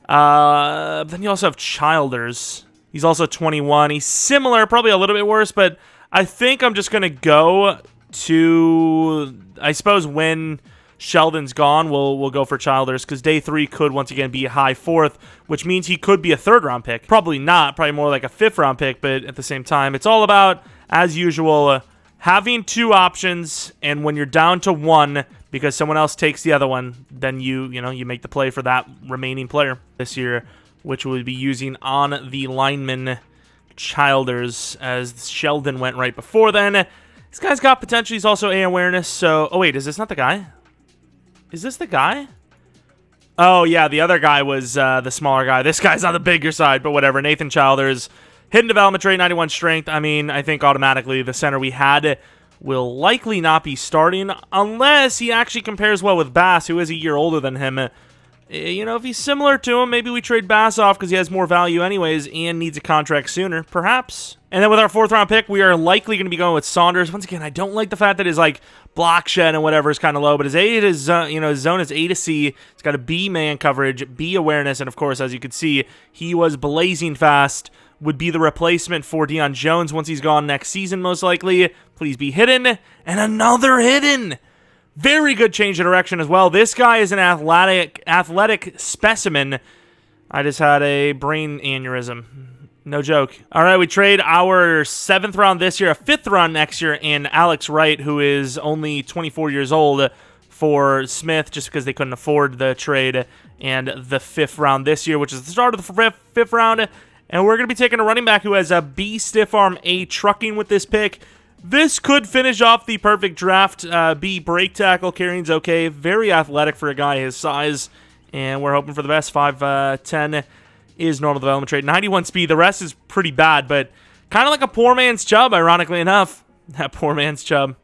Then you also have Childers. He's also 21. He's similar, probably a little bit worse, but I think I'm just going to go to, I suppose when Sheldon's gone, we'll go for Childers because day 3 could once again be a high 4th, which means he could be a 3rd round pick. Probably not, probably more like a 5th round pick, but at the same time, it's all about, as usual, having 2 options, and when you're down to 1 because someone else takes the other one, then you make the play for that remaining player this year, which we'll be using on the lineman Childers, as Sheldon went right before then. This guy's got potential. He's also A awareness. So, oh wait, is this not the guy? Is this the guy? Oh yeah, the other guy was the smaller guy. This guy's on the bigger side, but whatever. Nathan Childers, hidden development trait, 91 strength. I mean, I think automatically the center we had will likely not be starting unless he actually compares well with Bass, who is a year older than him. You know, if he's similar to him, maybe we trade Bass off because he has more value anyways and needs a contract sooner, perhaps. And then with our 4th round pick, we are likely going to be going with Saunders. Once again, I don't like the fact that his block shed and whatever is kind of low, but his his zone is A to C. It's got a B man coverage, B awareness, and of course, as you can see, he was blazing fast. Would be the replacement for Deion Jones once he's gone next season, most likely. Please be hidden, and another hidden. Very good change of direction as well. This guy is an athletic specimen. I just had a brain aneurysm. No joke. All right, we trade our 7th round this year, a 5th round next year, and Alex Wright, who is only 24 years old, for Smith, just because they couldn't afford the trade, and the 5th round this year, which is the start of the 5th round. And we're going to be taking a running back who has a B stiff arm, A trucking with this pick. This could finish off the perfect draft. B break tackle, carrying's okay. Very athletic for a guy his size. And we're hoping for the best. 5'10" is normal development trait. 91 speed. The rest is pretty bad, but kind of like a poor man's Chubb, ironically enough. That poor man's Chubb.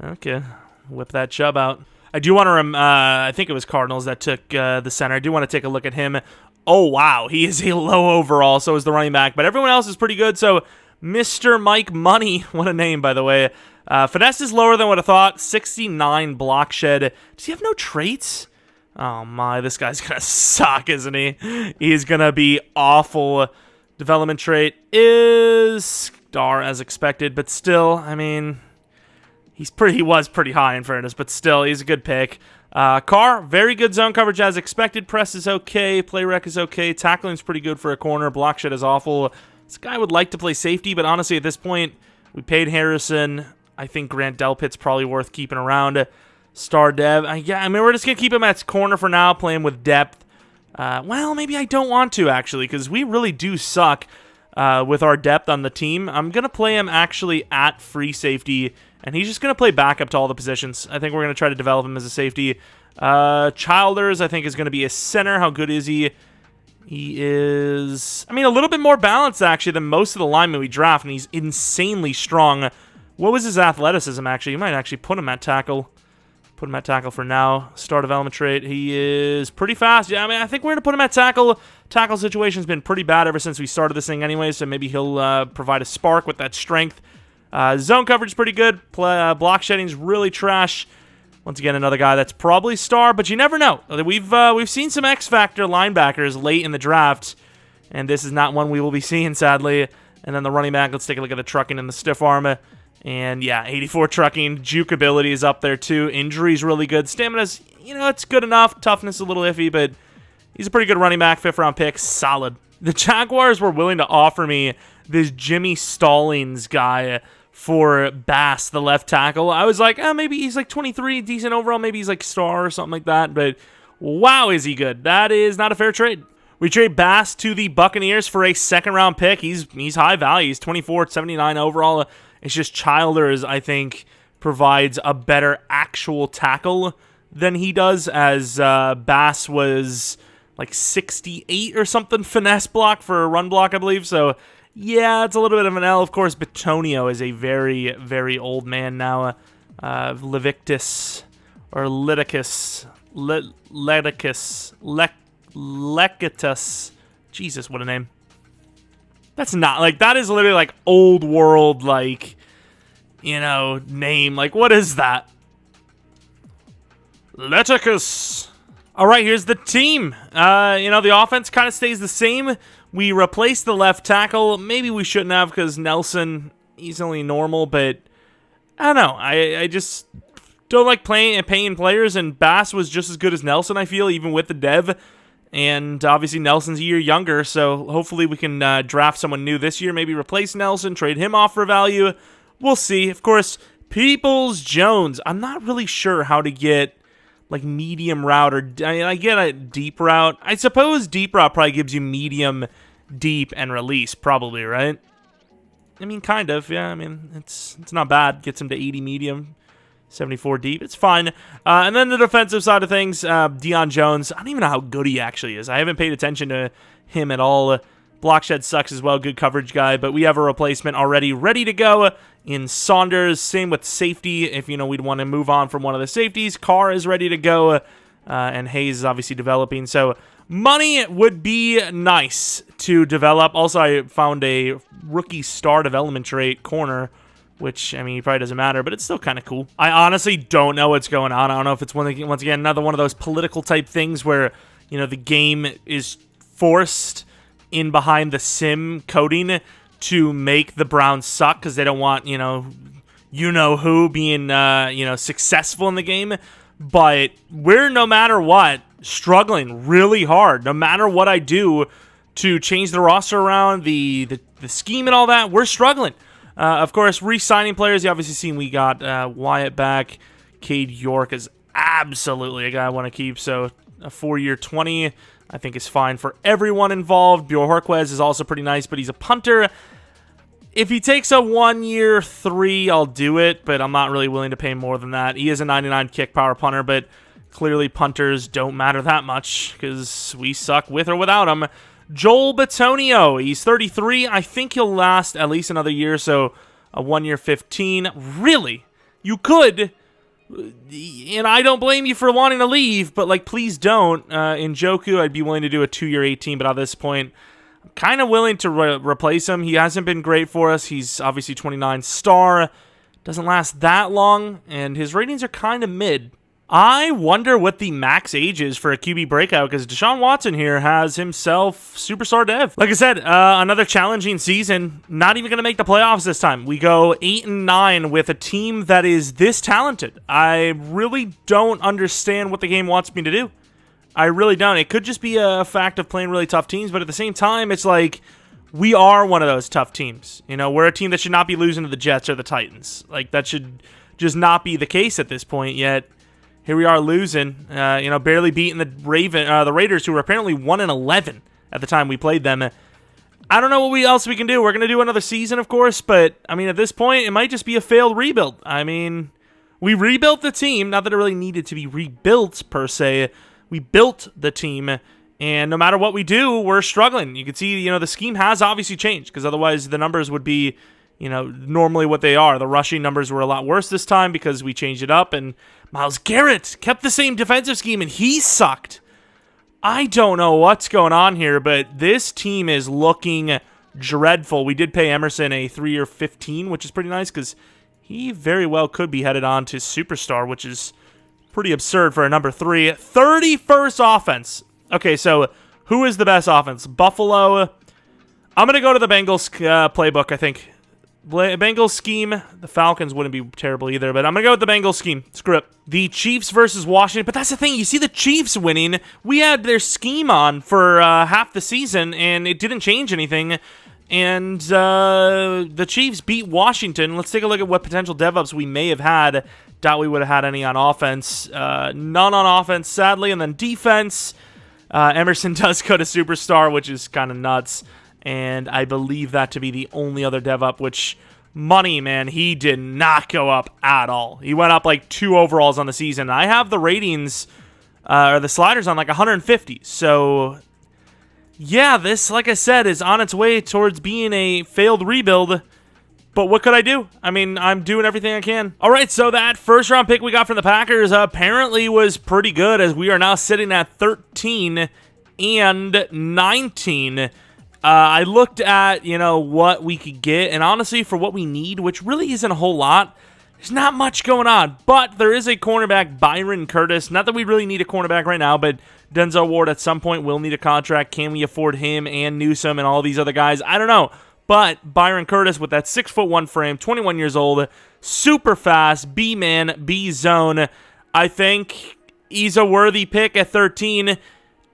Okay, whip that Chubb out. I do want to, I think it was Cardinals that took the center. I do want to take a look at him. Oh, wow, he is a low overall, so is the running back. But everyone else is pretty good, so Mr. Mike Money, what a name, by the way. Finesse is lower than what I thought. 69 block shed. Does he have no traits? Oh, my, this guy's going to suck, isn't he? He's going to be awful. Development trait is star as expected, but still, I mean, he was pretty high in fairness, but still, he's a good pick. Carr, very good zone coverage as expected. Press is okay. Play rec is okay. Tackling's pretty good for a corner. Block shed is awful. This guy would like to play safety, but honestly, at this point, we paid Harrison. I think Grant Delpit's probably worth keeping around. Star Dev. Yeah, I mean, we're just going to keep him at corner for now, playing with depth. Well, maybe I don't want to, actually, because we really do suck with our depth on the team. I'm going to play him actually at free safety, and he's just going to play backup to all the positions. I think we're going to try to develop him as a safety. Childers, I think, is going to be a center. How good is he? He is, I mean, a little bit more balanced, actually, than most of the linemen we draft, and he's insanely strong. What was his athleticism, actually? You might actually put him at tackle. Put him at tackle for now. Star development trait. He is pretty fast. Yeah, I mean, I think we're going to put him at tackle. Tackle situation's been pretty bad ever since we started this thing anyway, so maybe he'll provide a spark with that strength. Zone coverage is pretty good. Block shedding's really trash. Once again, another guy that's probably star, but you never know. We've seen some X-Factor linebackers late in the draft, and this is not one we will be seeing, sadly. And then the running back, let's take a look at the trucking and the stiff arm. And yeah, 84 trucking. Juke ability is up there too. Injury's really good. Stamina's, you know, it's good enough. Toughness a little iffy, but he's a pretty good running back. 5th round pick. Solid. The Jaguars were willing to offer me this Jimmy Stallings guy for Bass, the left tackle. I was like, maybe he's like 23, decent overall. Maybe he's like star or something like that. But wow, is he good. That is not a fair trade. We trade Bass to the Buccaneers for a 2nd round pick. He's high value. He's 24, 79 overall. It's just Childers, I think, provides a better actual tackle than he does, as Bass was like 68 or something finesse block for a run block, I believe. So yeah, it's a little bit of an L. Of course, Batonio is a very, very old man now. Levictus or Leticus. Lecatus. Jesus, what a name. That's not, like, that is literally, like, old world, like, you know, name. Like, what is that? Leticus. All right, here's the team. You know, the offense kind of stays the same. We replaced the left tackle. Maybe we shouldn't have, because Nelson, he's only normal, but I don't know. I just don't like paying players, and Bass was just as good as Nelson, I feel, even with the dev. And obviously Nelson's a year younger, so hopefully we can draft someone new this year, maybe replace Nelson, trade him off for value. We'll see. Of course, Peoples-Jones. I'm not really sure how to get like medium route, or I get a deep route. I suppose deep route probably gives you medium, deep, and release, probably, right? I mean, kind of, yeah. I mean, it's not bad. Gets him to 80 medium. 74 deep. It's fine. And then the defensive side of things, Deion Jones. I don't even know how good he actually is. I haven't paid attention to him at all. Blockshed sucks as well, good coverage guy, but we have a replacement already ready to go in Saunders. Same with safety, if we'd want to move on from one of the safeties. Carr is ready to go, and Hayes is obviously developing. So money would be nice to develop. Also, I found a rookie star development trait corner, which, I mean, probably doesn't matter, but it's still kind of cool. I honestly don't know what's going on. I don't know if it's, once again, another one of those political type things where, the game is forced in behind the sim coding to make the Browns suck because they don't want, who being, successful in the game. But we're, no matter what, struggling really hard. No matter what I do to change the roster around, the scheme and all that, we're struggling. Of course, re-signing players. You obviously seen we got Wyatt back. Cade York is absolutely a guy I want to keep. So a 4-year 20, I think, is fine for everyone involved. Bjorquez is also pretty nice, but he's a punter. If he takes a 1-year 3, I'll do it, but I'm not really willing to pay more than that. He is a 99 kick power punter, but clearly punters don't matter that much because we suck with or without him. Joel Bitonio, he's 33. I think he'll last at least another year, so a 1-year 15. Really? You could, and I don't blame you for wanting to leave, but, please don't. In Joku, I'd be willing to do a 2-year 18, but at this point, I'm kind of willing to replace him. He hasn't been great for us. He's obviously 29 star. Doesn't last that long, and his ratings are kind of mid. I wonder what the max age is for a QB breakout, because Deshaun Watson here has himself superstar dev. Like I said, another challenging season. Not even going to make the playoffs this time. We go 8-9 with a team that is this talented. I really don't understand what the game wants me to do. I really don't. It could just be a fact of playing really tough teams, but at the same time, it's like we are one of those tough teams. We're a team that should not be losing to the Jets or the Titans. That should just not be the case at this point, yet here we are losing, barely beating the Raiders, who were apparently 1-11 at the time we played them. I don't know what else we can do. We're going to do another season, of course, but, at this point, it might just be a failed rebuild. We rebuilt the team, not that it really needed to be rebuilt, per se. We built the team, and no matter what we do, we're struggling. You can see, the scheme has obviously changed, because otherwise the numbers would be, normally what they are. The rushing numbers were a lot worse this time because we changed it up, and Myles Garrett kept the same defensive scheme, and he sucked. I don't know what's going on here, but this team is looking dreadful. We did pay Emerson a 3-year 15, which is pretty nice because he very well could be headed on to superstar, which is pretty absurd for a number 3. 31st offense. Okay, so who is the best offense? Buffalo. I'm going to go to the Bengals playbook, I think. Bengals scheme. The Falcons wouldn't be terrible either, but I'm going to go with the Bengals scheme. Screw it. The Chiefs versus Washington. But that's the thing. You see the Chiefs winning. We had their scheme on for half the season, and it didn't change anything. And the Chiefs beat Washington. Let's take a look at what potential dev-ups we may have had. Doubt we would have had any on offense. None on offense, sadly. And then defense. Emerson does go to superstar, which is kind of nuts. And I believe that to be the only other dev up, which, money, man, he did not go up at all. He went up 2 overalls on the season. I have the ratings, or the sliders on 150. So, yeah, this, like I said, is on its way towards being a failed rebuild. But what could I do? I'm doing everything I can. All right, so that first-round pick we got from the Packers apparently was pretty good, as we are now sitting at 13 and 19. I looked at, what we could get, and honestly, for what we need, which really isn't a whole lot, there's not much going on. But there is a cornerback, Byron Curtis. Not that we really need a cornerback right now, but Denzel Ward at some point will need a contract. Can we afford him and Newsome and all these other guys? I don't know. But Byron Curtis with that 6'1" frame, 21 years old, super fast, B-man, B-zone. I think he's a worthy pick at 13.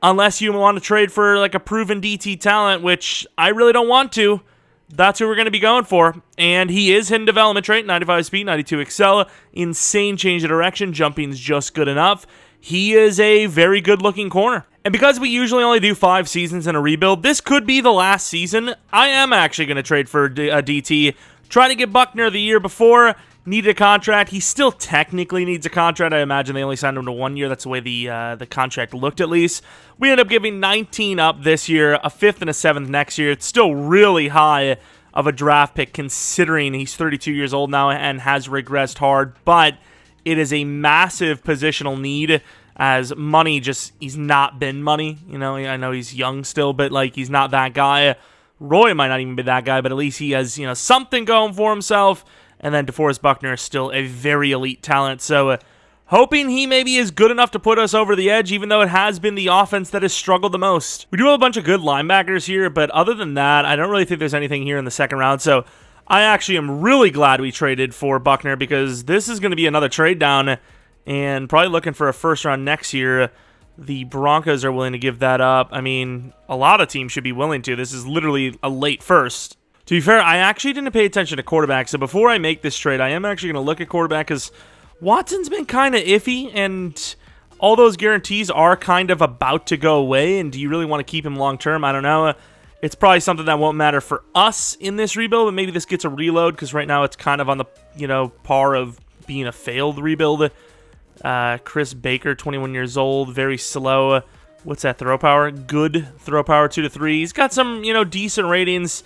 Unless you want to trade for a proven DT talent, which I really don't want to. That's who we're going to be going for. And he is hidden development trait, 95 speed, 92 excel. Insane change of direction. Jumping's just good enough. He is a very good-looking corner. And because we usually only do 5 seasons in a rebuild, this could be the last season. I am actually going to trade for a DT. Try to get Buckner the year before. needed a contract. He still technically needs a contract. I imagine they only signed him to 1 year. That's the way the contract looked, at least. We end up giving 19 up this year, a 5th and a 7th next year. It's still really high of a draft pick considering he's 32 years old now and has regressed hard, but it is a massive positional need, as money just, he's not been money. You know, I know he's young still, but like, he's not that guy. Roy might not even be that guy, but at least he has, you know, something going for himself. And then DeForest Buckner is still a very elite talent. So hoping he maybe is good enough to put us over the edge, even though it has been the offense that has struggled the most. We do have a bunch of good linebackers here, but other than that, I don't really think there's anything here in the second round. So I actually am really glad we traded for Buckner, because this is going to be another trade down and probably looking for a first round next year. The Broncos are willing to give that up. I mean, a lot of teams should be willing to. This is literally a late first. To be fair, I actually didn't pay attention to quarterback, so before I make this trade, I am actually going to look at quarterback, because Watson's been kind of iffy, and all those guarantees are kind of about to go away, and do you really want to keep him long-term? I don't know. It's probably something that won't matter for us in this rebuild, but maybe this gets a reload, because right now it's kind of on the, you know, par of being a failed rebuild. Chris Baker, 21 years old, very slow. What's that throw power? Good throw power, 2 to 3. He's got some, you know, decent ratings.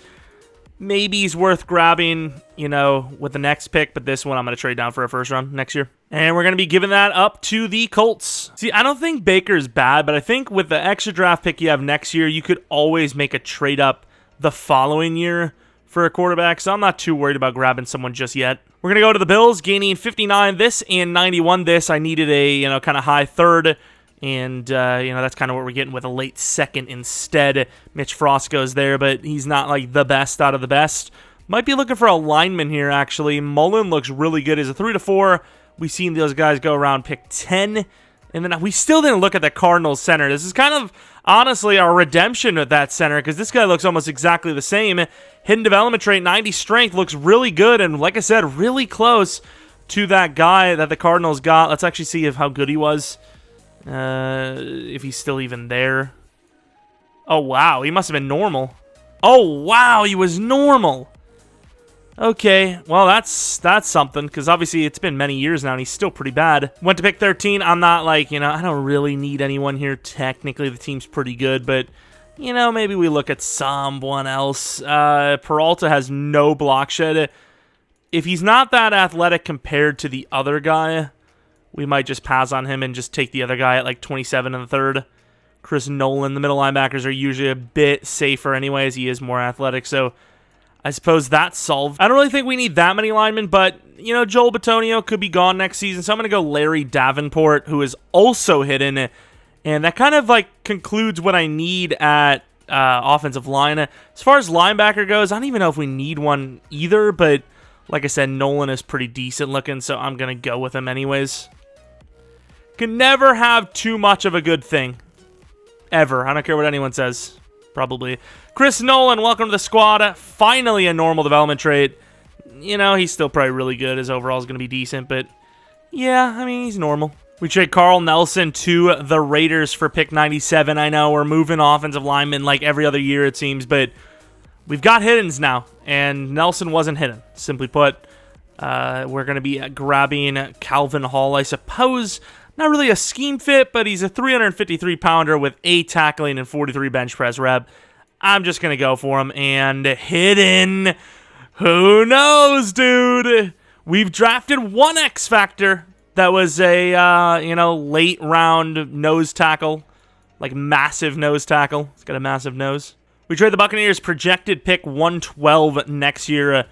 Maybe he's worth grabbing, you know, with the next pick, but this one I'm going to trade down for a first round next year. And we're going to be giving that up to the Colts. See, I don't think Baker's bad, but I think with the extra draft pick you have next year, you could always make a trade up the following year for a quarterback, so I'm not too worried about grabbing someone just yet. We're going to go to the Bills, gaining 59 this and 91 this. I needed a, you know, kind of high third. And, you know, that's kind of what we're getting with a late second instead. Mitch Frost goes there, but he's not, like, the best out of the best. Might be looking for a lineman here, actually. Mullen looks really good as a 3 to 4. We've seen those guys go around pick 10. And then we still didn't look at the Cardinals center. This is kind of, honestly, our redemption at that center, because this guy looks almost exactly the same. Hidden development trait, 90 strength, looks really good. And like I said, really close to that guy that the Cardinals got. Let's actually see how good he was. If he's still even there. Oh, wow. He must have been normal. Oh, wow. He was normal. Okay. Well, that's something, because obviously it's been many years now, and he's still pretty bad. Went to pick 13. I'm not like, you know, I don't really need anyone here. Technically, the team's pretty good, but, you know, maybe we look at someone else. Peralta has no block shed. If he's not that athletic compared to the other guy, we might just pass on him and just take the other guy at like 27 in the third. Chris Nolan, the middle linebackers are usually a bit safer anyways. He is more athletic, so I suppose that's solved. I don't really think we need that many linemen, but, you know, Joel Bitonio could be gone next season, so I'm going to go Larry Davenport, who is also hidden, and that kind of, like, concludes what I need at offensive line. As far as linebacker goes, I don't even know if we need one either, but like I said, Nolan is pretty decent looking, so I'm going to go with him anyways. Can never have too much of a good thing. Ever. I don't care what anyone says. Probably. Chris Nolan, welcome to the squad. Finally a normal development trait. You know, he's still probably really good. His overall is going to be decent, but yeah, I mean, he's normal. We trade Carl Nelson to the Raiders for pick 97. I know we're moving offensive linemen like every other year, it seems, but we've got hiddens now, and Nelson wasn't hidden. Simply put, we're going to be grabbing Calvin Hall, I suppose. Not really a scheme fit, but he's a 353-pounder with 8 tackling and 43 bench press rep. I'm just going to go for him. And hidden. Who knows, dude? We've drafted one X Factor that was a, you know, late round nose tackle. Like massive nose tackle. It's got a massive nose. We trade the Buccaneers projected pick 112 next year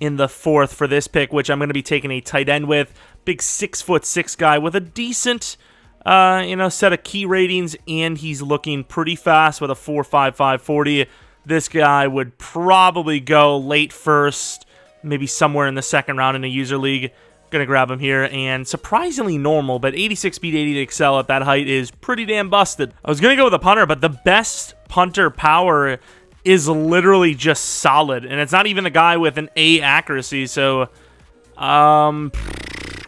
in the 4th for this pick, which I'm going to be taking a tight end with. Big 6'6" guy with a decent, you know, set of key ratings, and he's looking pretty fast with a 4.55 40. This guy would probably go late first, maybe somewhere in the second round in a user league. Gonna grab him here, and surprisingly normal, but 86 speed, 80 to excel at that height is pretty damn busted. I was gonna go with a punter, but the best punter power is literally just solid, and it's not even the guy with an A accuracy, so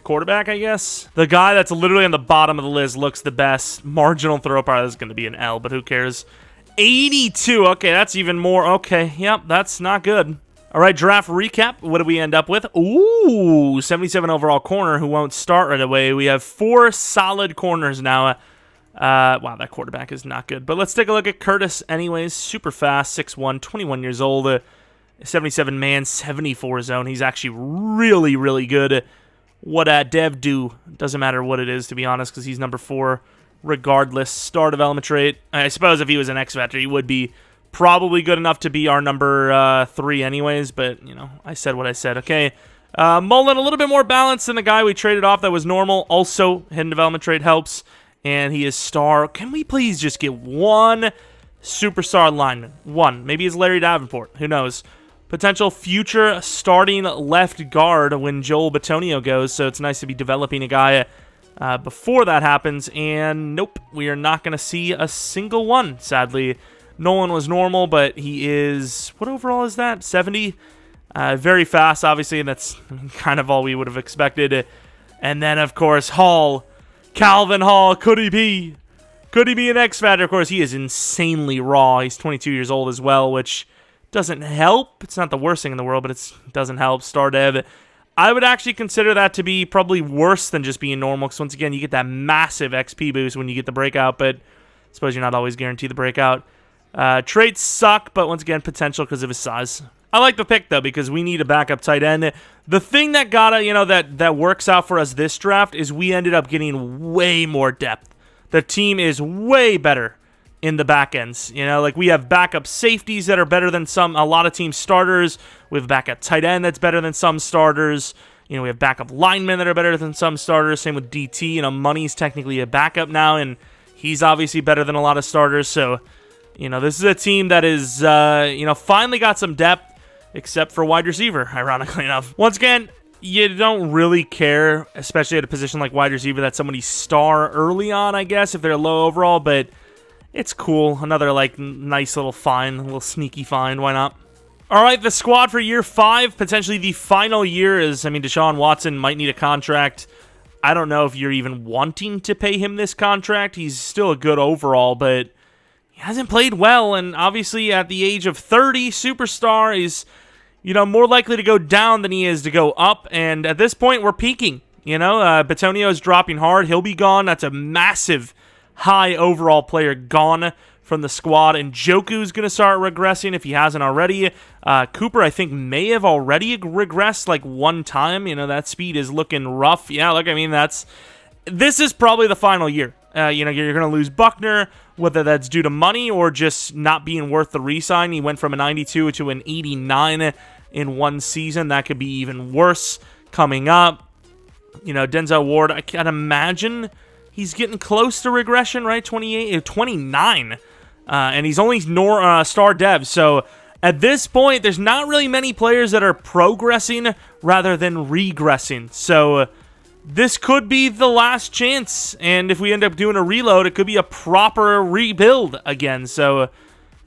quarterback, I guess. The guy that's literally on the bottom of the list looks the best. Marginal throw power is going to be an L, but who cares? 82. Okay, that's even more. Okay, yep, that's not good. All right, draft recap. What do we end up with? Ooh, 77 overall corner who won't start right away. We have 4 solid corners now. Wow, that quarterback is not good. But let's take a look at Curtis anyways. Super fast, 6'1", 21 years old. 77 man, 74 zone. He's actually really, really good. What Dev do, doesn't matter what it is, to be honest, because he's number 4 regardless. Star development trait. I suppose if he was an X-Factor, he would be probably good enough to be our number 3 anyways, but, you know, I said what I said. Okay, Mullen, a little bit more balanced than the guy we traded off that was normal. Also, hidden development trait helps, and he is star. Can we please just get one superstar lineman? One. Maybe it's Larry Davenport. Who knows? Potential future starting left guard when Joel Bitonio goes, so it's nice to be developing a guy before that happens, and nope, we are not going to see a single one, sadly. Nolan was normal, but he is, what overall is that? 70? Very fast, obviously, and that's kind of all we would have expected. And then, of course, Hall. Calvin Hall, could he be? Could he be an X-Factor? Of course, he is insanely raw. He's 22 years old as well, which doesn't help. It's not the worst thing in the world, but it doesn't help. Star Dev. I would actually consider that to be probably worse than just being normal, because once again, you get that massive XP boost when you get the breakout, but I suppose you're not always guaranteed the breakout. Traits suck, but once again, potential because of his size. I like the pick, though, because we need a backup tight end. The thing that that works out for us this draft is we ended up getting way more depth. The team is way better in the back ends. You know, like we have backup safeties that are better than a lot of team starters. We have backup tight end that's better than some starters. You know, we have backup linemen that are better than some starters. Same with DT. You know, Money's technically a backup now, and he's obviously better than a lot of starters. So, you know, this is a team that is, finally got some depth, except for wide receiver, ironically enough. Once again, you don't really care, especially at a position like wide receiver, that somebody's star early on, I guess, if they're low overall, but it's cool. Another, nice little find, a little sneaky find. Why not? All right, the squad for year 5, potentially the final year is, Deshaun Watson might need a contract. I don't know if you're even wanting to pay him this contract. He's still a good overall, but he hasn't played well, and obviously at the age of 30, superstar is, more likely to go down than he is to go up, and at this point, we're peaking. Bitonio is dropping hard. He'll be gone. That's a massive high overall player gone from the squad, and Joku's going to start regressing if he hasn't already. Cooper, I think, may have already regressed one time. That speed is looking rough. Yeah, this is probably the final year. You're going to lose Buckner, whether that's due to money or just not being worth the re-sign. He went from a 92 to an 89 in one season. That could be even worse coming up. Denzel Ward, I can't imagine he's getting close to regression, right? 29. And he's only star dev. So at this point, there's not really many players that are progressing rather than regressing. So this could be the last chance. And if we end up doing a reload, it could be a proper rebuild again. So,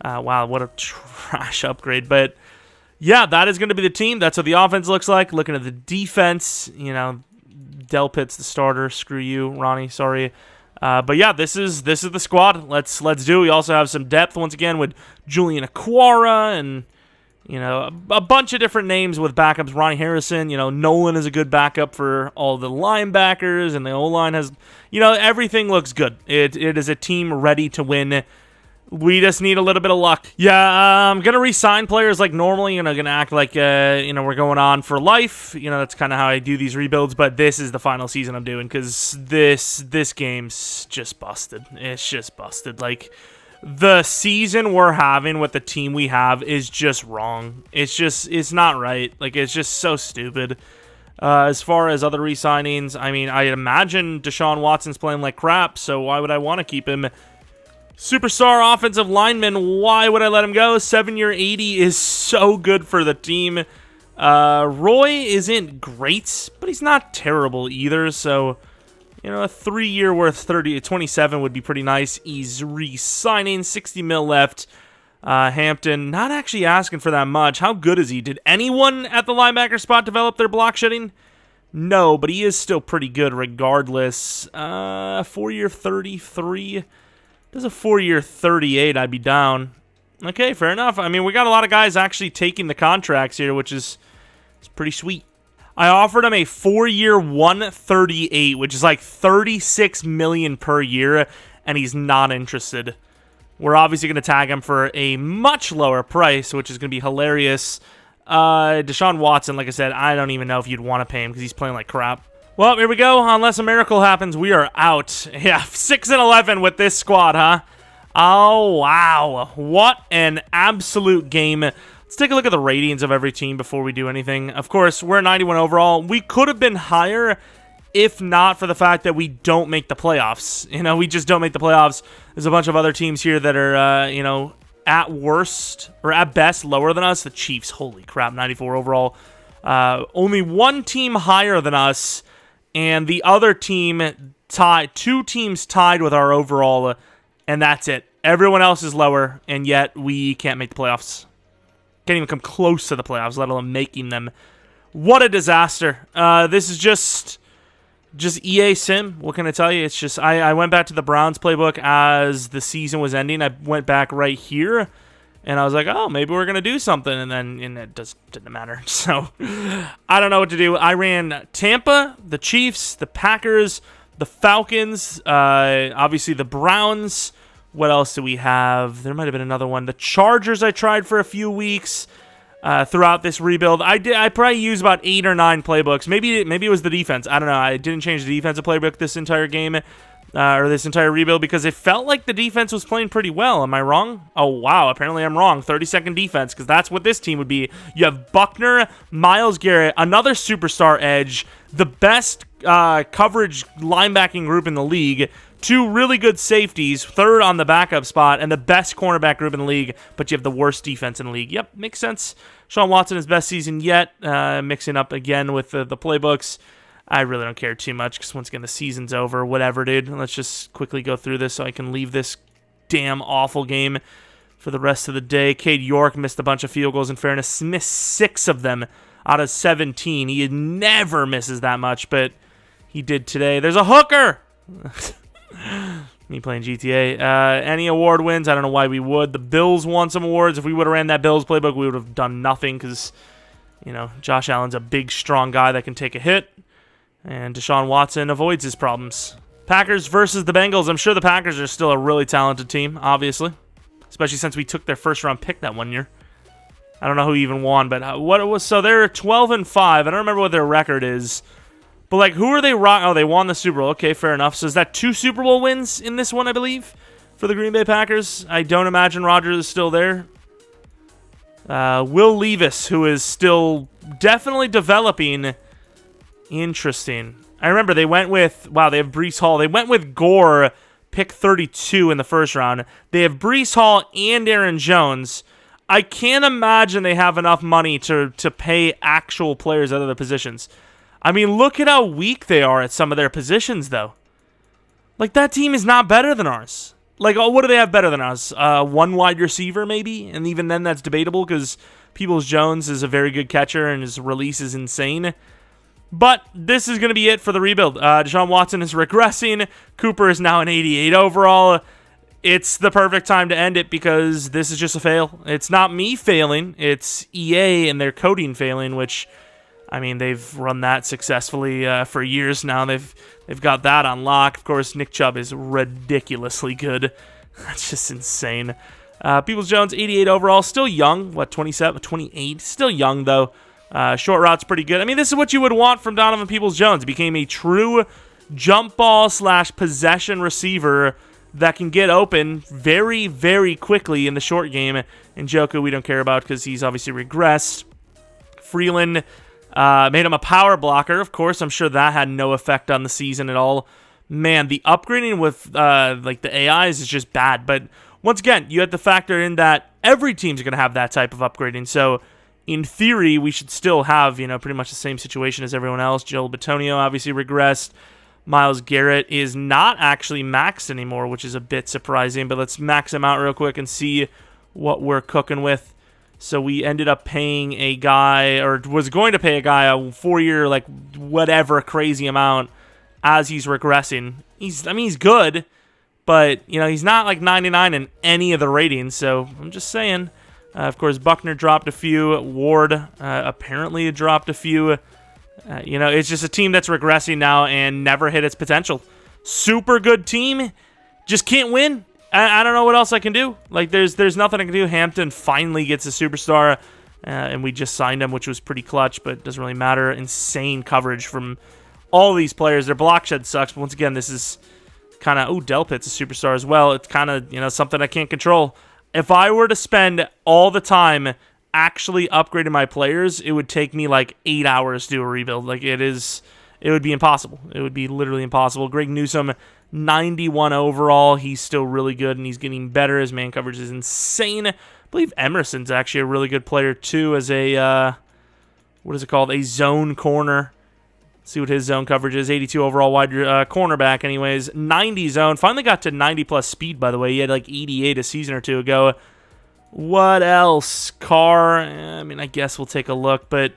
wow, what a trash upgrade. But yeah, that is going to be the team. That's what the offense looks like. Looking at the defense, Del Pitt's the starter. Screw you, Ronnie. Sorry. But yeah, this is the squad. Let's do it. We also have some depth once again with Julian Aquara and a bunch of different names with backups. Ronnie Harrison. Nolan is a good backup for all the linebackers, and the O-line has everything looks good. It is a team ready to win. We just need a little bit of luck. Yeah, I'm going to re-sign players like normally, going to act like, we're going on for life. That's kind of how I do these rebuilds, but this is the final season I'm doing because this game's just busted. It's just busted. The season we're having with the team we have is just wrong. It's not right. It's just so stupid. As far as other re-signings, I imagine Deshaun Watson's playing like crap, so why would I want to keep him? Superstar offensive lineman, why would I let him go? 7-year 80 is so good for the team. Roy isn't great, but he's not terrible either. So, a 3-year worth 27 would be pretty nice. He's re-signing, 60 mil left. Hampton, not actually asking for that much. How good is he? Did anyone at the linebacker spot develop their block shedding? No, but he is still pretty good regardless. 4-year 33. Does a 4-year 38, I'd be down. Okay, fair enough. I mean, we got a lot of guys actually taking the contracts here, which is it's pretty sweet. I offered him a 4-year 138, which is like $36 million per year, and he's not interested. We're obviously going to tag him for a much lower price, which is going to be hilarious. Deshaun Watson, like I said, I don't even know if you'd want to pay him because he's playing like crap. Well, here we go. Unless a miracle happens, we are out. Yeah, 6-11 with this squad, huh? Oh, wow. What an absolute game. Let's take a look at the ratings of every team before we do anything. Of course, we're 91 overall. We could have been higher if not for the fact that we don't make the playoffs. You know, we just don't make the playoffs. There's a bunch of other teams here that are, you know, at worst or at best lower than us. The Chiefs, holy crap, 94 overall. Only one team higher than us, and the other team tied. 2 teams tied with our overall, and that's it. Everyone else is lower, and yet we can't make the playoffs. Can't even come close to the playoffs, let alone making them. What a disaster. This is just EA Sim. What can I tell you? It's just, I went back to the Browns playbook as the season was ending. I went back right here, and I was like, oh, maybe we're going to do something, and it didn't matter. So, I don't know what to do. I ran Tampa, the Chiefs, the Packers, the Falcons, obviously the Browns. What else do we have? There might have been another one. The Chargers I tried for a few weeks throughout this rebuild. I probably used about 8 or 9 playbooks. Maybe it was the defense. I don't know. I didn't change the defensive playbook this entire game or this entire rebuild because it felt like the defense was playing pretty well. Am I wrong? Oh, wow. Apparently I'm wrong. 30-second defense because that's what this team would be. You have Buckner, Myles Garrett, another superstar edge, the best coverage linebacking group in the league, 2 really good safeties, 3rd on the backup spot, and the best cornerback group in the league, but you have the worst defense in the league. Yep, makes sense. Deshaun Watson, his best season yet, mixing up again with the playbooks. I really don't care too much because once again, the season's over. Whatever, dude. Let's just quickly go through this so I can leave this damn awful game for the rest of the day. Cade York missed a bunch of field goals, in fairness. Missed 6 of them out of 17. He never misses that much, but he did today. There's a hooker! Me playing GTA. Any award wins, I don't know why we would. The Bills won some awards. If we would have ran that Bills playbook, we would have done nothing because, you know, Josh Allen's a big, strong guy that can take a hit. And Deshaun Watson avoids his problems. Packers versus the Bengals. I'm sure the Packers are still a really talented team, obviously. Especially since we took their first-round pick that one year. I don't know who even won, but what it was. So they're 12-5. I don't remember what their record is. But, like, who are they rocking? Oh, they won the Super Bowl. Okay, fair enough. So is that 2 Super Bowl wins in this one, I believe, for the Green Bay Packers? I don't imagine Rodgers is still there. Will Levis, who is still definitely developing. Interesting. I remember they went with, wow, they have Breece Hall. They went with Gore, pick 32 in the first round. They have Breece Hall and Aaron Jones. I can't imagine they have enough money to pay actual players at other positions. I mean, look at how weak they are at some of their positions, though. Like, that team is not better than ours. Like, oh, what do they have better than us? 1 wide receiver, maybe? And even then, that's debatable because Peoples-Jones is a very good catcher and his release is insane. But this is going to be it for the rebuild. Deshaun Watson is regressing. Cooper is now an 88 overall. It's the perfect time to end it because this is just a fail. It's not me failing. It's EA and their coding failing, which... I mean, they've run that successfully for years now. They've got that on lock. Of course, Nick Chubb is ridiculously good. That's just insane. Peoples-Jones, 88 overall. Still young. What, 27, 28? Still young, though. Short route's pretty good. I mean, this is what you would want from Donovan Peoples-Jones. He became a true jump ball / possession receiver that can get open very, very quickly in the short game. And Njoku, we don't care about because he's obviously regressed. Freeland... made him a power blocker. Of course, I'm sure that had no effect on the season at all. Man, the upgrading with like the AIs is just bad. But once again, you have to factor in that every team's going to have that type of upgrading. So in theory, we should still have, you know, pretty much the same situation as everyone else. Joel Bitonio obviously regressed. Myles Garrett is not actually maxed anymore, which is a bit surprising. But let's max him out real quick and see what we're cooking with. So we ended up paying a guy, or was going to pay a guy a 4-year, like, whatever crazy amount as he's regressing. He's good, but, you know, he's not like 99 in any of the ratings, so I'm just saying. Of course, Buckner dropped a few. Ward apparently dropped a few. You know, it's just a team that's regressing now and never hit its potential. Super good team, just can't win. I don't know what else I can do. Like, there's nothing I can do. Hampton finally gets a superstar, and we just signed him, which was pretty clutch, but it doesn't really matter. Insane coverage from all these players. Their block shed sucks, but once again, this is kind of... Oh, Delpit's a superstar as well. It's kind of, you know, something I can't control. If I were to spend all the time actually upgrading my players, it would take me like 8 hours to do a rebuild. Like, it would be impossible. It would be literally impossible. Greg Newsome, 91 overall. He's still really good, and he's getting better. His man coverage is insane. I believe Emerson's actually a really good player, too, as a, what is it called? A zone corner. Let's see what his zone coverage is. 82 overall wide cornerback, anyways. 90 zone. Finally got to 90-plus speed, by the way. He had like 88 a season or two ago. What else? Carr, I mean, I guess we'll take a look, but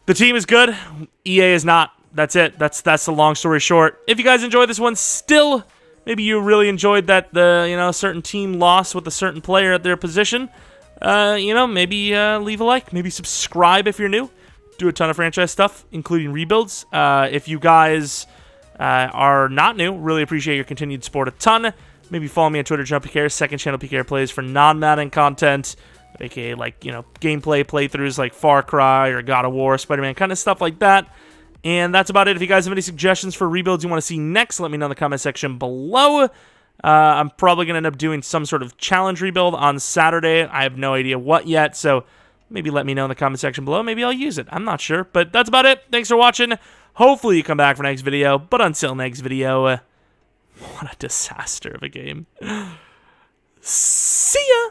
the team is good. EA is not. That's it. That's the long story short. If you guys enjoyed this one, still, maybe you really enjoyed that a certain team lost with a certain player at their position. Maybe leave a like. Maybe subscribe if you're new. Do a ton of franchise stuff, including rebuilds. If you guys are not new, really appreciate your continued support a ton. Maybe follow me on Twitter, Jeromepkr, second channel PKR plays for non-Madden content, aka like, you know, gameplay playthroughs like Far Cry or God of War, Spider-Man, kind of stuff like that. And that's about it. If you guys have any suggestions for rebuilds you want to see next, let me know in the comment section below. I'm probably going to end up doing some sort of challenge rebuild on Saturday. I have no idea what yet, so maybe let me know in the comment section below. Maybe I'll use it. I'm not sure, but that's about it. Thanks for watching. Hopefully you come back for next video, but until next video, what a disaster of a game. See ya!